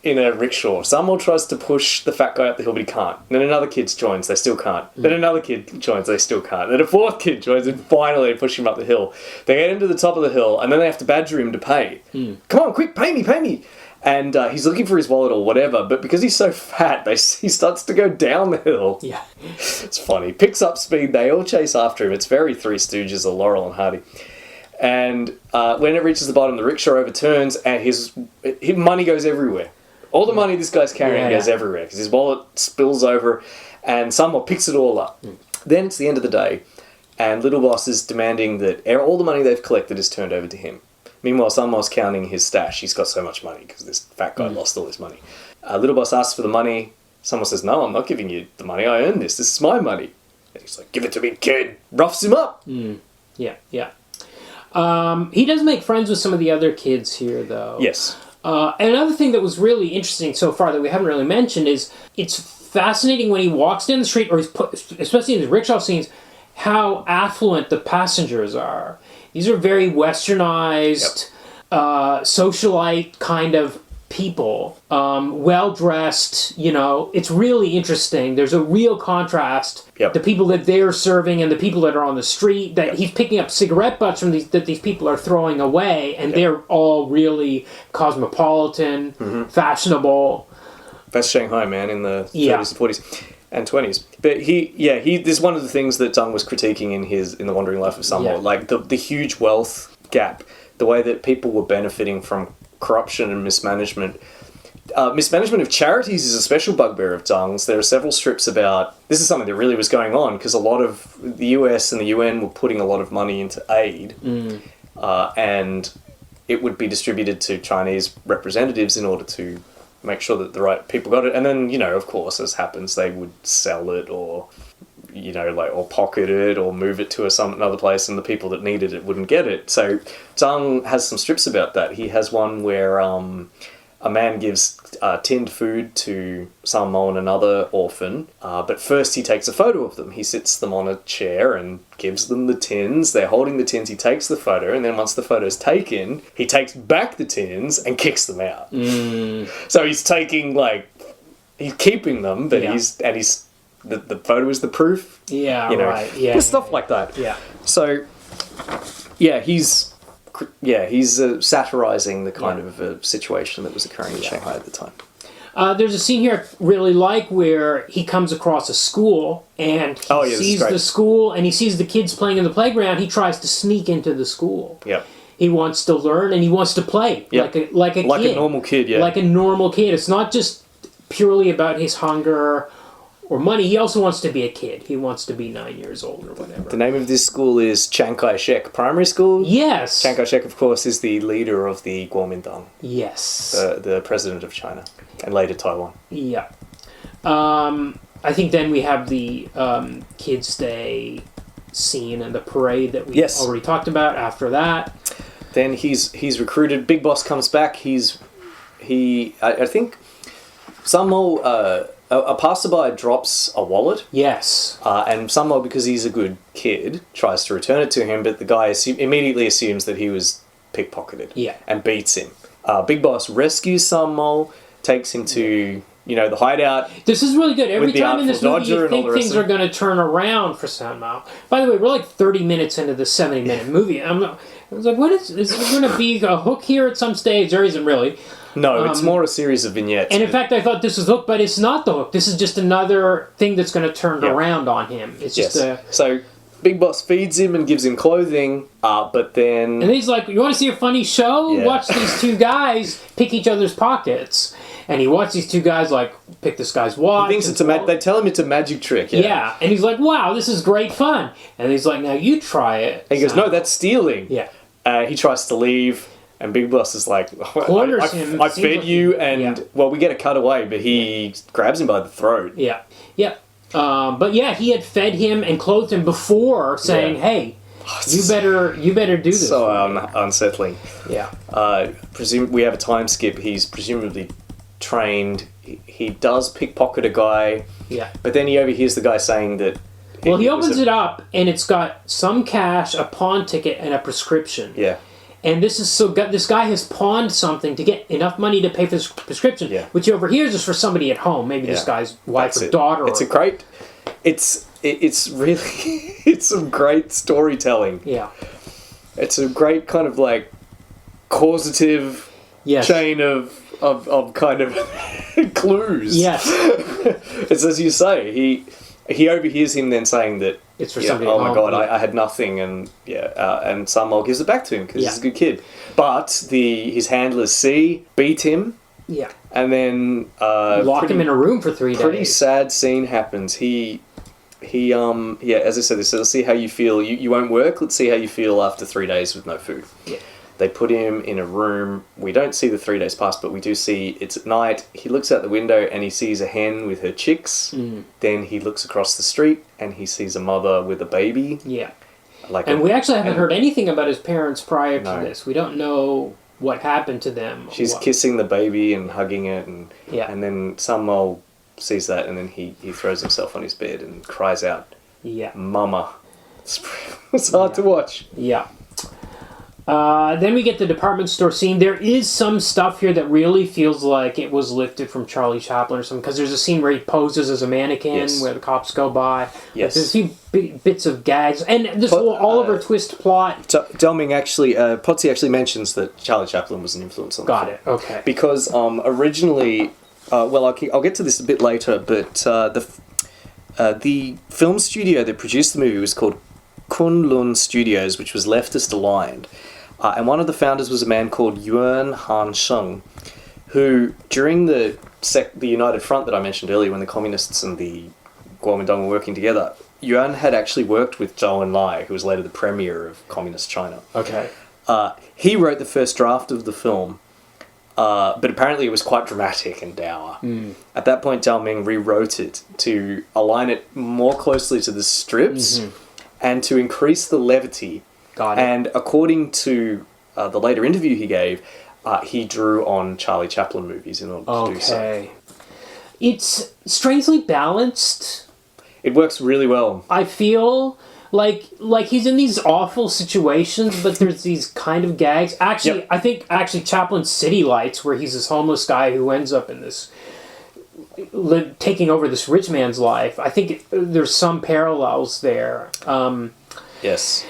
in a rickshaw. Sanmao tries to push the fat guy up the hill, but he can't. Then another kid joins, they still can't. Then another kid joins, they still can't. Then a fourth kid joins, and finally they push him up the hill. They get him to the top of the hill, and then they have to badger him to pay. Come on, quick, pay me! And he's looking for his wallet or whatever, but because he's so fat, he starts to go down the hill. Yeah. It's funny. Picks up speed, they all chase after him. It's very Three Stooges or Laurel and Hardy. And when it reaches the bottom, the rickshaw overturns, and his money goes everywhere. All the money this guy's carrying goes everywhere, because his wallet spills over, and someone picks it all up. Then it's the end of the day, and Little Boss is demanding that all the money they've collected is turned over to him. Meanwhile, Sanmao's counting his stash. He's got so much money because this fat guy lost all his money. Little Boss asks for the money. Someone says, no, I'm not giving you the money. I earned this. This is my money. And he's like, give it to me, kid. Roughs him up. Yeah. He does make friends with some of the other kids here, though. Yes. And another thing that was really interesting so far that we haven't really mentioned is it's fascinating when he walks down the street, or especially in the rickshaw scenes, how affluent the passengers are. These are very westernized, socialite kind of people, well-dressed, it's really interesting. There's a real contrast. The people that they're serving and the people that are on the street, that he's picking up cigarette butts from that these people are throwing away, and they're all really cosmopolitan, fashionable. That's Shanghai, man, in the 30s and 40s. And 20s. But this is one of the things that Zhang was critiquing in the Wandering Life of Sanmao, like the huge wealth gap, the way that people were benefiting from corruption and mismanagement. Mismanagement of charities is a special bugbear of Zhang's. There are several strips about, this is something that really was going on, because a lot of the US and the UN were putting a lot of money into aid, and it would be distributed to Chinese representatives in order to make sure that the right people got it. And then, of course, as happens, they would sell it or, or pocket it or move it to another place, and the people that needed it wouldn't get it. So Zhang has some strips about that. He has one where a man gives tinned food to Sanmao and another orphan, but first he takes a photo of them. He sits them on a chair and gives them the tins. They're holding the tins. He takes the photo, and then once the photo's taken, he takes back the tins and kicks them out. So he's taking, he's keeping them, but the photo is the proof. Right. There's stuff like that. Yeah. So, he's satirizing the kind of situation that was occurring in Shanghai at the time. There's a scene here I really like where he comes across a school and he sees the school and he sees the kids playing in the playground. He tries to sneak into the school. Yeah. He wants to learn and he wants to play like a kid. Like a normal kid, yeah. Like a normal kid. It's not just purely about his hunger or money. He also wants to be a kid. He wants to be 9 years old or whatever. The name of this school is Chiang Kai-shek Primary School. Yes. Chiang Kai-shek, of course, is the leader of the Kuomintang. Yes. The president of China and later Taiwan. Yeah. I think then we have the Kids' Day scene and the parade that we already talked about after that. Then he's recruited. Big Boss comes back. I think Sanmao, a passerby drops a wallet. Yes. And Sanmao, because he's a good kid, tries to return it to him, but the guy immediately assumes that he was pickpocketed. Yeah. And beats him. Big Boss rescues Sanmao, takes him to... the hideout. This is really good. Every time in this movie you think things are going to turn around for Sanmao. By the way, we're like 30 minutes into the 70-minute movie. I was like, is there going to be a hook here at some stage? There isn't really. No, it's more a series of vignettes. And in fact, I thought this was the hook, but it's not the hook. This is just another thing that's going to turn around on him. It's just So, Big Boss feeds him and gives him clothing, but then... And he's like, you want to see a funny show? Yeah. Watch these two guys pick each other's pockets. And he watched these two guys, like, pick this guy's watch. He thinks they tell him it's a magic trick. Yeah. And he's like, wow, this is great fun. And he's like, now you try it. And he goes, no, that's stealing. Yeah. He tries to leave, and Big Boss is like, corners him. I fed you, and, well, we get a cutaway, but he grabs him by the throat. Yeah. Yeah. But yeah, he had fed him and clothed him before saying, hey, you better do this. So unsettling. Yeah. We have a time skip. He's presumably trained. He does pickpocket a guy. Yeah. But then he overhears the guy saying that... Well, he opens it up, and it's got some cash, a pawn ticket, and a prescription. Yeah. And this guy has pawned something to get enough money to pay for this prescription, which he overhears is for somebody at home, maybe this guy's wife or daughter. It's really it's some great storytelling. Yeah. It's a great kind of like causative chain of kind of clues. Yes. It's as you say, he overhears him then saying that it's for somebody. Oh my god, I had nothing, and and Sanmao gives it back to him because he's a good kid. But his handlers beat him. Yeah. And then lock him in a room for 3 days. Pretty sad scene happens. As I said, they said, let's see how you feel. You won't work. Let's see how you feel after 3 days with no food. Yeah. They put him in a room. We don't see the 3 days pass, but we do see it's at night. He looks out the window and he sees a hen with her chicks. Mm. Then he looks across the street and he sees a mother with a baby. Yeah. We actually haven't heard anything about his parents prior to this. We don't know what happened to them. She's kissing the baby and hugging it, and then Sanmao sees that, and then he throws himself on his bed and cries out, "Mama!" It's hard to watch. Yeah. Then we get the department store scene. There is some stuff here that really feels like it was lifted from Charlie Chaplin or something, because there's a scene where he poses as a mannequin where the cops go by. Yes. There's a few bits of gags. And this whole Oliver Twist plot. Delming actually, Potsy actually mentions that Charlie Chaplin was an influence on the film. Got it, okay. Because originally, I'll get to this a bit later, but the film studio that produced the movie was called Kunlun Studios, which was leftist aligned. And one of the founders was a man called Yang Hansheng, who, during the United Front that I mentioned earlier, when the communists and the Kuomintang were working together, Yuan had actually worked with Zhao Enlai, who was later the premier of communist China. Okay. He wrote the first draft of the film, but apparently it was quite dramatic and dour. Mm. At that point, Zhao Ming rewrote it to align it more closely to the strips and to increase the levity. Got it. And according to the later interview he gave, he drew on Charlie Chaplin movies in order to do so. It's strangely balanced. It works really well. I feel like he's in these awful situations, but there's these kind of gags. Actually, I think Chaplin's City Lights, where he's this homeless guy who ends up in this taking over this rich man's life. I think there's some parallels there. Yes.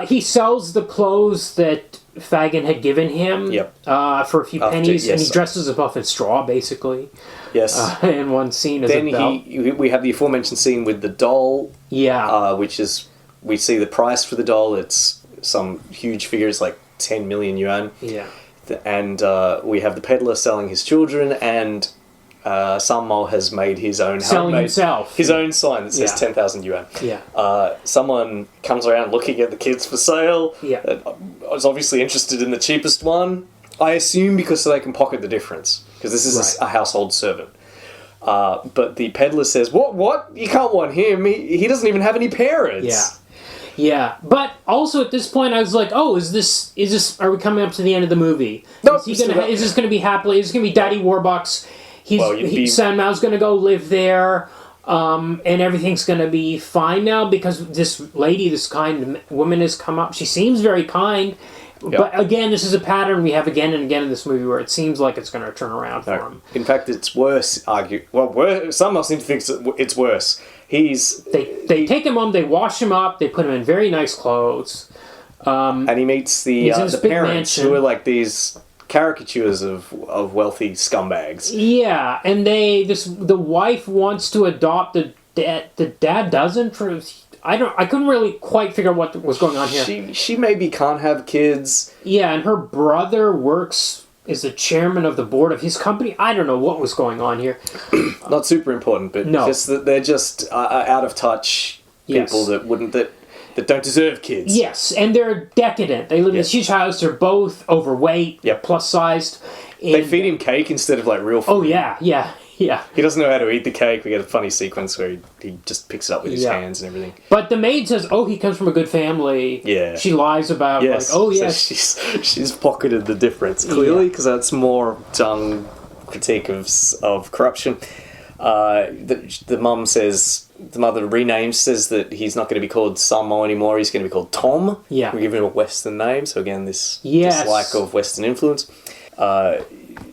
He sells the clothes that Fagin had given him for a few pennies, and he dresses himself in straw, basically. Yes. In one scene as a belt. We have the aforementioned scene with the doll. Yeah. Which is, we see the price for the doll. It's some huge figure. It's like 10 million yuan. Yeah. And we have the peddler selling his children, and Sanmao has made his own selling himself his own sign that says 10,000 yuan. Yeah. Someone comes around looking at the kids for sale. Yeah. Was obviously interested in the cheapest one. I assume because so they can pocket the difference, because this is a household servant. But the peddler says, "What? You can't want him. He doesn't even have any parents." Yeah. Yeah, but also at this point I was like, "Oh, is this? Are we coming up to the end of the movie? Nope, is this going to be happily? Is this going to be Daddy Warbucks? Sanmao's going to go live there, and everything's going to be fine now because this lady, this kind woman, has come up. She seems very kind." Yep. But again, this is a pattern we have again and again in this movie where it seems like it's going to turn around for him. In fact, it's worse. Some seem to think it's worse. They take him home, they wash him up, they put him in very nice clothes. And he meets the parents who are like these caricatures of wealthy scumbags. Yeah, and the wife wants to adopt the dad doesn't. I couldn't really quite figure out what was going on here. She maybe can't have kids. Yeah, and her brother is the chairman of the board of his company. I don't know what was going on here. Not super important, but just that they're just out of touch people that don't deserve kids. Yes, and they're decadent. They live in this huge house. They're both overweight, plus sized. They feed him cake instead of like real food. Oh yeah. He doesn't know how to eat the cake. We get a funny sequence where he just picks it up with his hands and everything. But the maid says, "Oh, he comes from a good family." Yeah. She lies about like, "Oh yes." So she's pocketed the difference clearly because that's more Zhang critique of corruption. The mum says, the mother renames, says that he's not going to be called Sanmao anymore. He's going to be called Tom. Yeah. We give him a Western name. So again, this dislike of Western influence.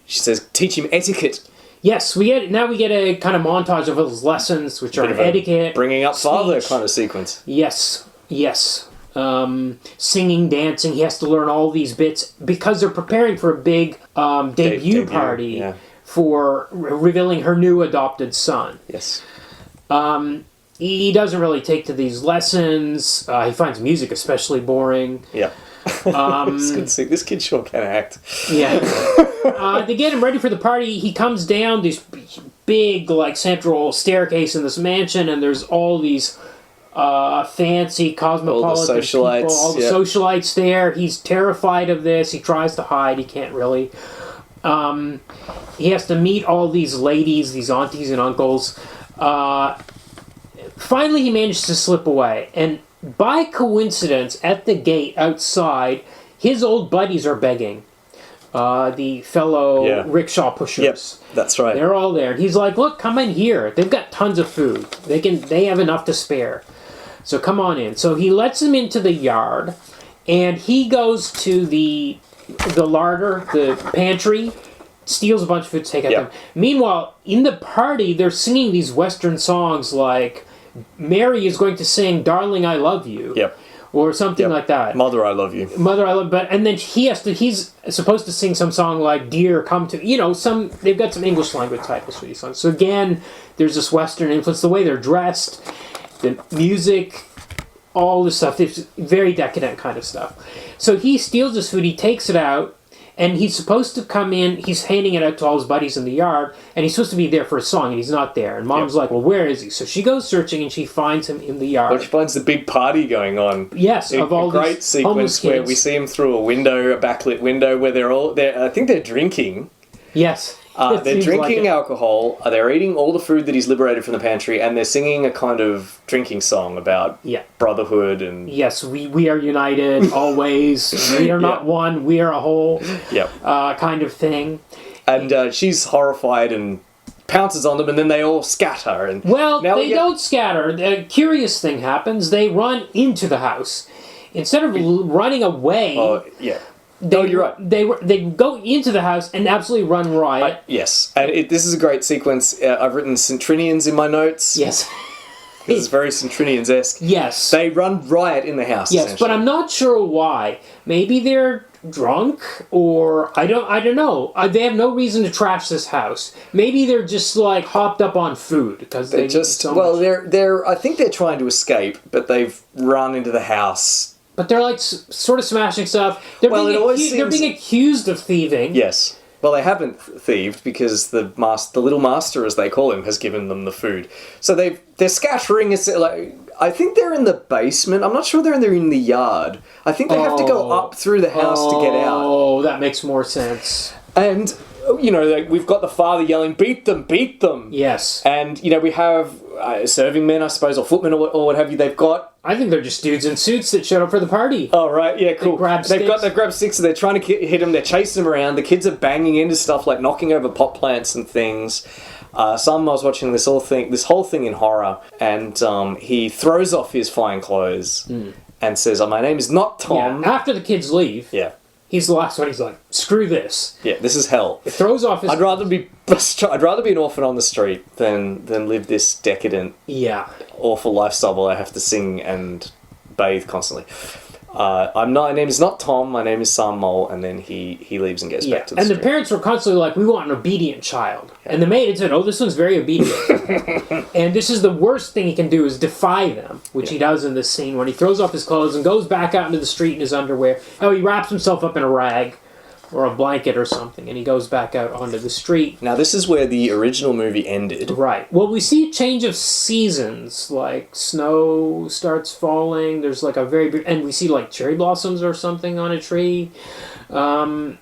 She says, "Teach him etiquette." Yes, we get a kind of montage of his lessons, which are etiquette, bringing up speech. father kind of sequence. Yes. Singing, dancing. He has to learn all these bits because they're preparing for a big debut party for revealing her new adopted son. Yes. He doesn't really take to these lessons. He finds music especially boring. Yeah. This kid sure can act. Yeah. They get him ready for the party. He comes down this big, like, central staircase in this mansion, and there's all these fancy cosmopolitan people, all the socialites there. He's terrified of this. He tries to hide. He can't really. He has to meet all these ladies, these aunties and uncles. Finally, he manages to slip away, and by coincidence, at the gate outside, his old buddies are begging. The fellow rickshaw pushers. Yep, that's right. They're all there. And he's like, "Look, come in here. They've got tons of food. They have enough to spare. So come on in." So he lets them into the yard, and he goes to the larder, the pantry, steals a bunch of food to take out them. Meanwhile, in the party, they're singing these Western songs like Mary is going to sing "Darling, I Love You." Yep. Or something like that. "Mother, I love you." "Mother, I love," and then he's supposed to sing some song like "Dear, Come to," they've got some English language titles for these songs. So again, there's this Western influence, the way they're dressed, the music, all this stuff. It's very decadent kind of stuff. So he steals this food, he takes it out, and he's supposed to come in, he's handing it out to all his buddies in the yard, and he's supposed to be there for a song, and he's not there. And Mom's like, "Well, where is he?" So she goes searching, and she finds him in the yard. Well, she finds the big party going on. Yes, of all a great these sequence where we see him through a backlit window, where they're all there. I think they're drinking. Yes. They're drinking alcohol, they're eating all the food that he's liberated from the pantry, and they're singing a kind of drinking song about brotherhood and... Yes, we are united, always. We are not one, we are a whole kind of thing. And she's horrified and pounces on them, and then they all scatter. And they don't scatter. A curious thing happens. They run into the house. Instead of running away... Oh, yeah. You're right. They go into the house and absolutely run riot. Yes, and this is a great sequence. I've written Centrinians in my notes. Yes. This is very Centrinians-esque. Yes. They run riot in the house. Yes, but I'm not sure why. Maybe they're drunk, or I don't know. They have no reason to trash this house. Maybe they're just like hopped up on food because they just they're I think they're trying to escape, but they've run into the house. But they're like sort of smashing stuff. They're being accused of thieving. Yes. Well, they haven't thieved because the little master, as they call him, has given them the food. So they're scattering. Like, I think they're in the basement. I'm not sure they're in the yard. I think they have to go up through the house to get out. Oh, that makes more sense. And, you know, like, we've got the father yelling, beat them, beat them. Yes. And, you know, we have serving men, I suppose, or footmen or what have you. They've got... I think they're just dudes in suits that showed up for the party. Oh, right, yeah, cool. They've grabbed sticks and they're trying to hit them, they're chasing them around. The kids are banging into stuff, like knocking over pot plants and things. Sam was watching this whole thing in horror, and he throws off his fine clothes and says, my name is not Tom. Yeah. After the kids leave, he's the last one. He's like, screw this. Yeah, this is hell. It throws off his... I'd rather be an orphan on the street than live this decadent, awful lifestyle where I have to sing and bathe constantly. My name is not Tom, my name is Sanmao, and then he leaves and gets back to the street. And the parents were constantly like, we want an obedient child. Yeah. And the maid had said, this one's very obedient. And this is the worst thing he can do is defy them, which he does in this scene when he throws off his clothes and goes back out into the street in his underwear. He wraps himself up in a rag or a blanket or something, and he goes back out onto the street. Now, this is where the original movie ended. Right. Well, we see a change of seasons, like snow starts falling, there's like a and we see like cherry blossoms or something on a tree. So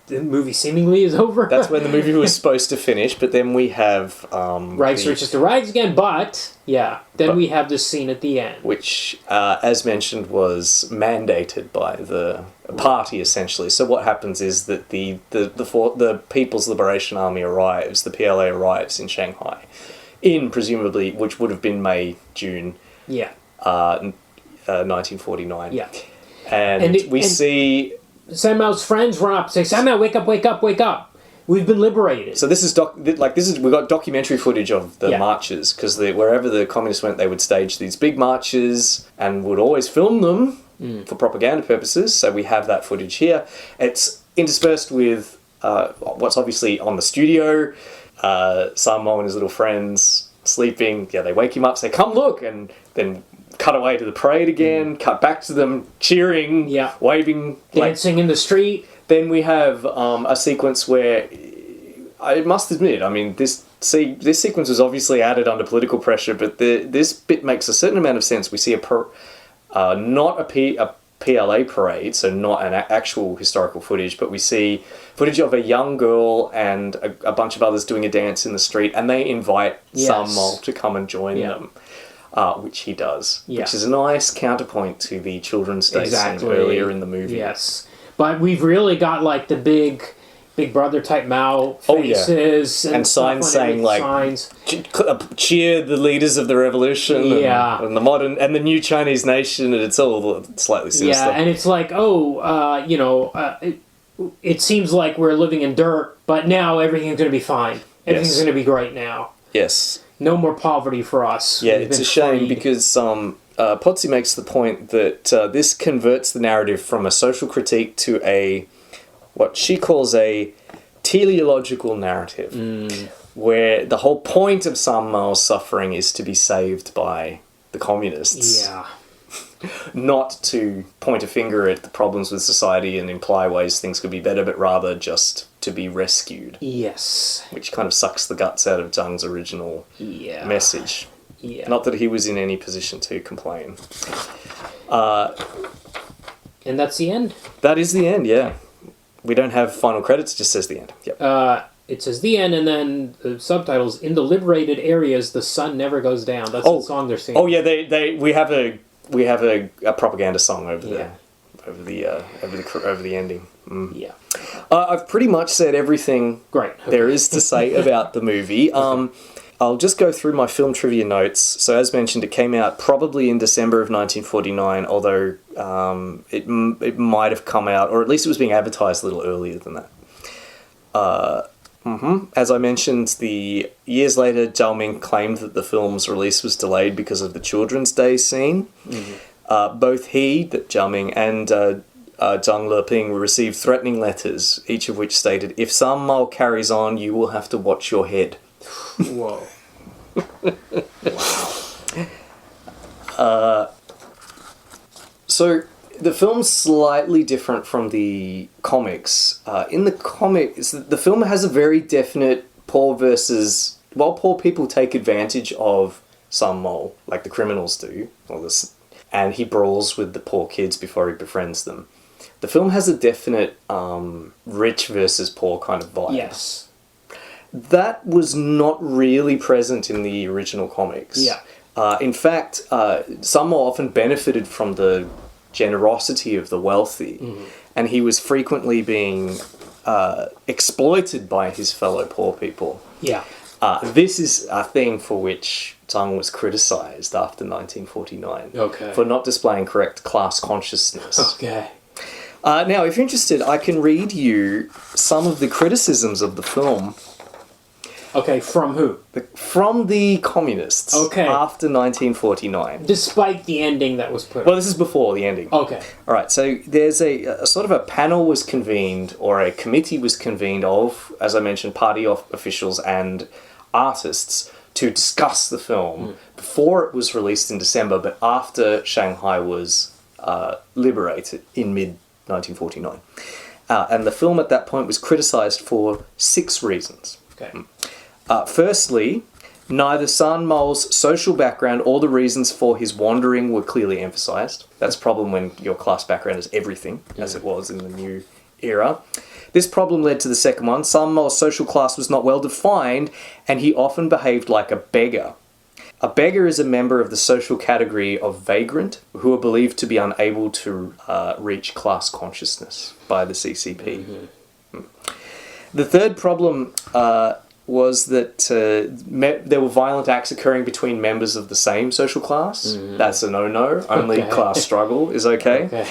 the movie seemingly is over. That's when the movie was supposed to finish, but then we have... Rags reaches to rags again, but we have this scene at the end. Which, as mentioned, was mandated by the party, essentially. So what happens is that the People's Liberation Army arrives, the PLA arrives in Shanghai, presumably, which would have been May, June 1949. Yeah. And we see... Sanmao's friends run up and say, Sanmao, wake up, wake up, wake up. We've been liberated. So we've got documentary footage of the marches, because wherever the communists went, they would stage these big marches and would always film them for propaganda purposes. So we have that footage here. It's interspersed with what's obviously on the studio. Sanmao and his little friends sleeping. Yeah, they wake him up, say, come look, and then cut away to the parade again, cut back to them cheering, waving. Dancing in the street. Then we have a sequence where, I must admit, I mean, this sequence was obviously added under political pressure, but this bit makes a certain amount of sense. We see not a PLA parade, so not an actual historical footage, but we see footage of a young girl and a bunch of others doing a dance in the street, and they invite Sanmao to come and join them. Which he does, which is a nice counterpoint to the Children's Day scene earlier in the movie. Yes, but we've really got like the big brother type Mao faces and signs saying like cheer the leaders of the revolution and the modern and the new Chinese nation, and it's all slightly sinister. And it's like it seems like we're living in dirt, but now everything's going to be fine. Everything's going to be great now. Yes. No more poverty for us. Yeah, it's a shame because Pozzi makes the point that this converts the narrative from a social critique to what she calls a teleological narrative, where the whole point of Sanmao's suffering is to be saved by the communists. Yeah. Not to point a finger at the problems with society and imply ways things could be better, but rather just to be rescued. Yes. Which kind of sucks the guts out of Zhang's original message. Yeah. Not that he was in any position to complain. And that's the end? That is the end, yeah. We don't have final credits, it just says the end. Yep. It says the end, and then the subtitles, in the liberated areas, the sun never goes down. That's the song they're singing. Oh yeah, we have a propaganda song over the ending. Yeah. I've pretty much said everything there is to say about the movie. I'll just go through my film trivia notes. So as mentioned, it came out probably in December of 1949, although it might have come out, or at least it was being advertised a little earlier than that. As I mentioned, years later, Zhao Ming claimed that the film's release was delayed because of the Children's Day scene. Both Zhao Ming, and Zhang Leping received threatening letters, each of which stated, "If Sanmao carries on, you will have to watch your head." Whoa. Wow. So The film's slightly different from the comics. In the comics, the film has a very definite poor versus... While poor people take advantage of Sanmao, like the criminals do, and he brawls with the poor kids before he befriends them, the film has a definite rich versus poor kind of vibe. Yes. That was not really present in the original comics. Yeah. In fact, Sanmao often benefited from the generosity of the wealthy, and he was frequently being exploited by his fellow poor people. Yeah. This is a thing for which Zhang was criticised after 1949 for not displaying correct class consciousness. Okay. Now, if you're interested, I can read you some of the criticisms of the film. Okay, from who? From the communists. Okay. After 1949. Despite the ending that was put. Well, this is before the ending. Okay. All right, so there's a sort of a panel was convened, or a committee was convened of, as I mentioned, party officials and artists to discuss the film before it was released in December, but after Shanghai was liberated in mid-1949. And the film at that point was criticised for 6 reasons. Okay. Firstly, neither Sanmao's social background or the reasons for his wandering were clearly emphasised. That's a problem when your class background is everything, as it was in the new era. This problem led to the second one. Sanmao's social class was not well defined, and he often behaved like a beggar. A beggar is a member of the social category of vagrant, who are believed to be unable to reach class consciousness by the CCP. The third problem was that there were violent acts occurring between members of the same social class. That's a no-no. Only class struggle is okay.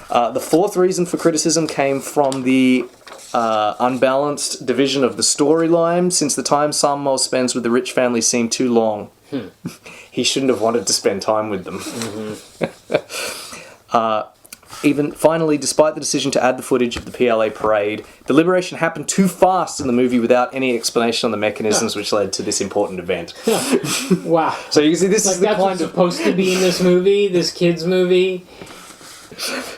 The fourth reason for criticism came from the unbalanced division of the storyline. Since the time Sanmao spends with the rich family seemed too long, he shouldn't have wanted to spend time with them. Even finally, despite the decision to add the footage of the PLA parade, the liberation happened too fast in the movie without any explanation on the mechanisms which led to this important event. Wow. So you can see this is the that's kind what's of... supposed to be in this movie, this kid's movie.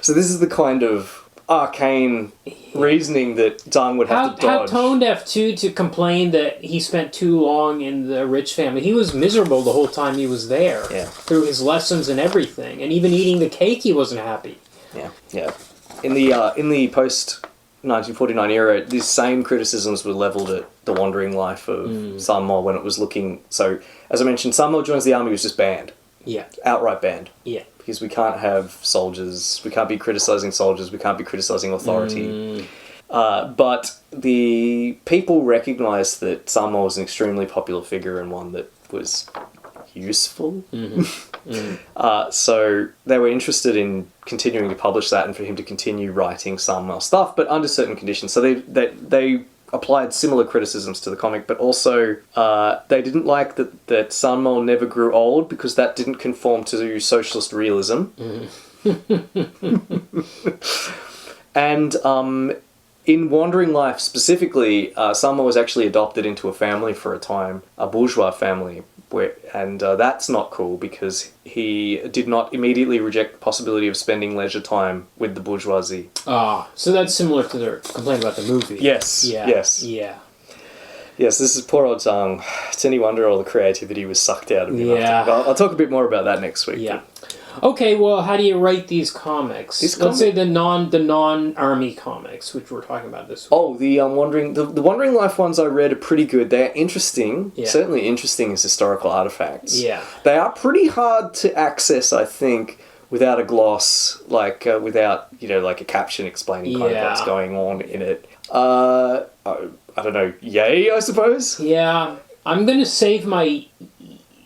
So this is the kind of arcane reasoning that Zhang would have to dodge. How tone deaf, too, to complain that he spent too long in the rich family. He was miserable the whole time he was there. Yeah. Through his lessons and everything. And even eating the cake, he wasn't happy. Yeah. In the post-1949 era, these same criticisms were levelled at the Wandering Life of Sanmao when it was looking... So, as I mentioned, Sanmao joins the army, was just banned. Yeah. Outright banned. Yeah. Because we can't have soldiers, we can't be criticising soldiers, we can't be criticising authority. But the people recognised that Sanmao was an extremely popular figure and one that was useful. So they were interested in continuing to publish that and for him to continue writing Sanmao stuff, but under certain conditions. So they applied similar criticisms to the comic, but also they didn't like that Sanmao never grew old because that didn't conform to socialist realism. And in Wandering Life specifically, Sanmao was actually adopted into a family for a time, a bourgeois family, and that's not cool because he did not immediately reject the possibility of spending leisure time with the bourgeoisie. So that's similar to their complaint about the movie. Yes, Yeah. yes. Yeah. Yes, this is poor old Zhang. It's any wonder all the creativity was sucked out of him. Yeah. I'll talk a bit more about that next week. Yeah. Okay, well, how do you rate these comics? Let's say the non-army comics, which we're talking about this week. Oh, the Wandering Life ones I read are pretty good. They're interesting. Yeah. Certainly interesting as historical artifacts. Yeah. They are pretty hard to access, I think, without a gloss, without, like a caption explaining kind of what's going on in it. I don't know, yay, I suppose? Yeah. I'm going to save my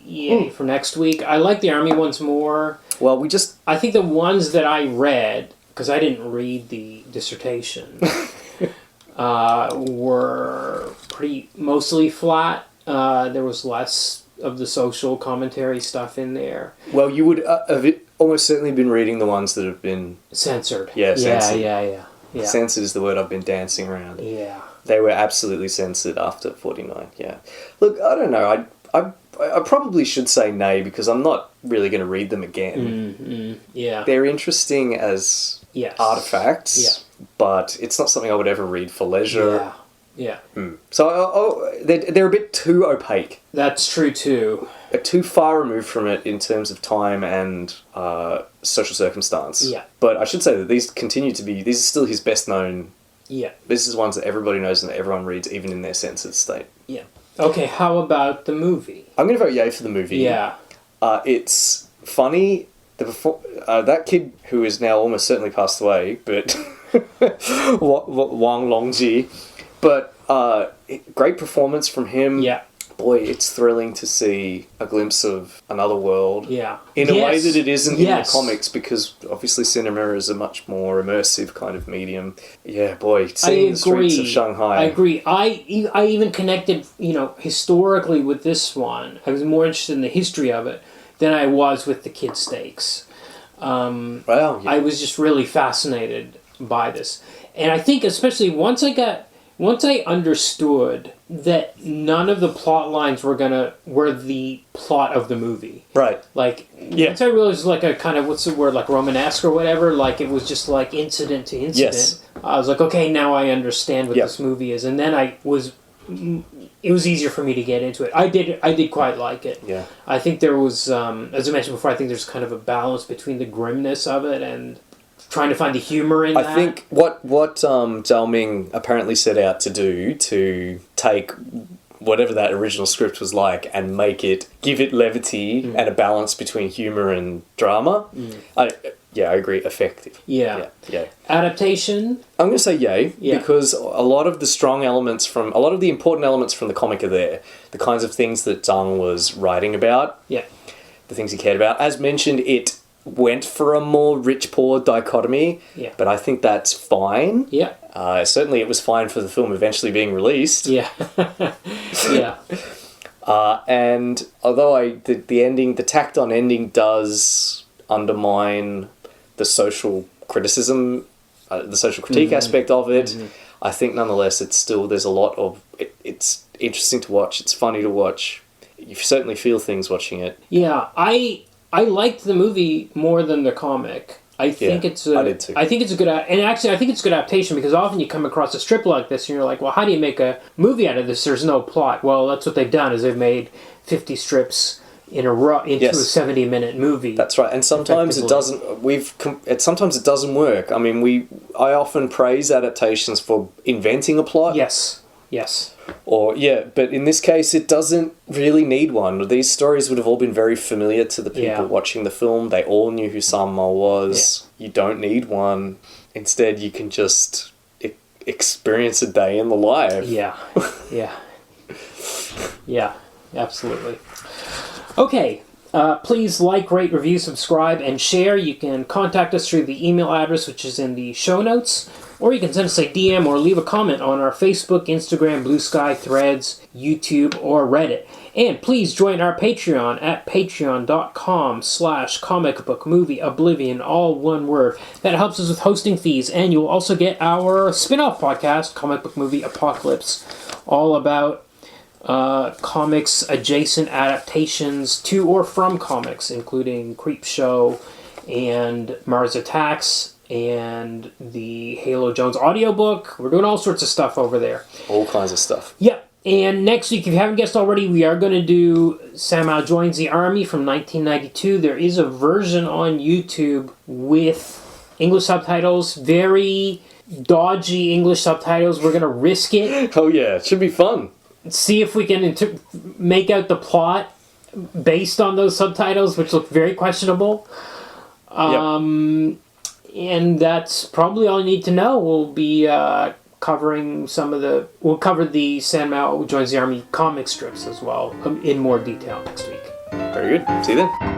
yay for next week. I like the army ones more. Well, I think the ones that I read, because I didn't read the dissertation, were mostly flat. There was less of the social commentary stuff in there. Well, you would have almost certainly been reading the ones that have been... Censored. Yeah, censored. Yeah. Censored is the word I've been dancing around. Yeah. They were absolutely censored after 49, yeah. Look, I don't know, I probably should say nay because I'm not really going to read them again. Yeah. They're interesting as artifacts, but it's not something I would ever read for leisure. Yeah. So they're a bit too opaque. That's true too. They're too far removed from it in terms of time and social circumstance. Yeah. But I should say that these are still his best known. Yeah. This is ones that everybody knows and that everyone reads, even in their censored state. Yeah. Okay, how about the movie? I'm going to vote yay for the movie. Yeah. It's funny. That kid who is now almost certainly passed away, but Wang Longji. But great performance from him. Yeah. Boy, it's thrilling to see a glimpse of another world. Yeah. In a way that it isn't in the comics, because obviously cinema is a much more immersive kind of medium. Yeah, boy, seeing the streets of Shanghai. I agree. I even connected, historically with this one. I was more interested in the history of it than I was with the kid stakes. I was just really fascinated by this. And I think especially once I understood that none of the plot lines were the plot of the movie. Right. Once I realized like a kind of, what's the word, like Romanesque or whatever, like it was just like incident to incident. Yes. I was like, okay, now I understand what this movie is. And then it was easier for me to get into it. I did quite like it. Yeah. I think there was, as I mentioned before, I think there's kind of a balance between the grimness of it and trying to find the humor in that. I think what Zhao Ming apparently set out to do, to take whatever that original script was like and give it levity and a balance between humor and drama. I agree. Effective. Yeah. Adaptation? I'm going to say yay, because a lot of the important elements from the comic are there. The kinds of things that Zhang was writing about. Yeah. The things he cared about. As mentioned, it went for a more rich-poor dichotomy, but I think that's fine. Yeah. Certainly it was fine for the film eventually being released. Yeah. Yeah. And although the tacked-on ending does undermine the social criticism, the social critique aspect of it, I think nonetheless there's a lot of... It's interesting to watch, it's funny to watch. You certainly feel things watching it. Yeah, I liked the movie more than the comic. I think it's a good adaptation, because often you come across a strip like this and you're like, well, how do you make a movie out of this? There's no plot. Well, that's what they've done, is they've made 50 strips in a row into a 70-minute movie. That's right, and sometimes it doesn't. Sometimes it doesn't work. I mean, I often praise adaptations for inventing a plot. Yes. But in this case, it doesn't really need one. These stories would have all been very familiar to the people watching the film. They all knew who Sanmao was. Yeah. You don't need one. Instead, you can just experience a day in the life. Yeah, absolutely. Okay, please like, rate, review, subscribe, and share. You can contact us through the email address, which is in the show notes. Or you can send us a DM or leave a comment on our Facebook, Instagram, Blue Sky, Threads, YouTube, or Reddit. And please join our Patreon at patreon.com/comicbookmovieoblivion, all one word. That helps us with hosting fees. And you'll also get our spin-off podcast, Comic Book Movie Apocalypse, all about comics adjacent adaptations to or from comics, including Creepshow and Mars Attacks and the Halo Jones audiobook. We're doing all sorts of stuff over there. All kinds of stuff. Yep. And next week, if you haven't guessed already, we are going to do Sanmao Joins the Army from 1992. There is a version on YouTube with English subtitles. Very dodgy English subtitles. We're going to risk it. Oh yeah, it should be fun. See if we can make out the plot based on those subtitles, which look very questionable. And that's probably all you need to know. We'll be covering we'll cover the Sanmao Joins the Army comic strips as well in more detail next week. Very good. See you then.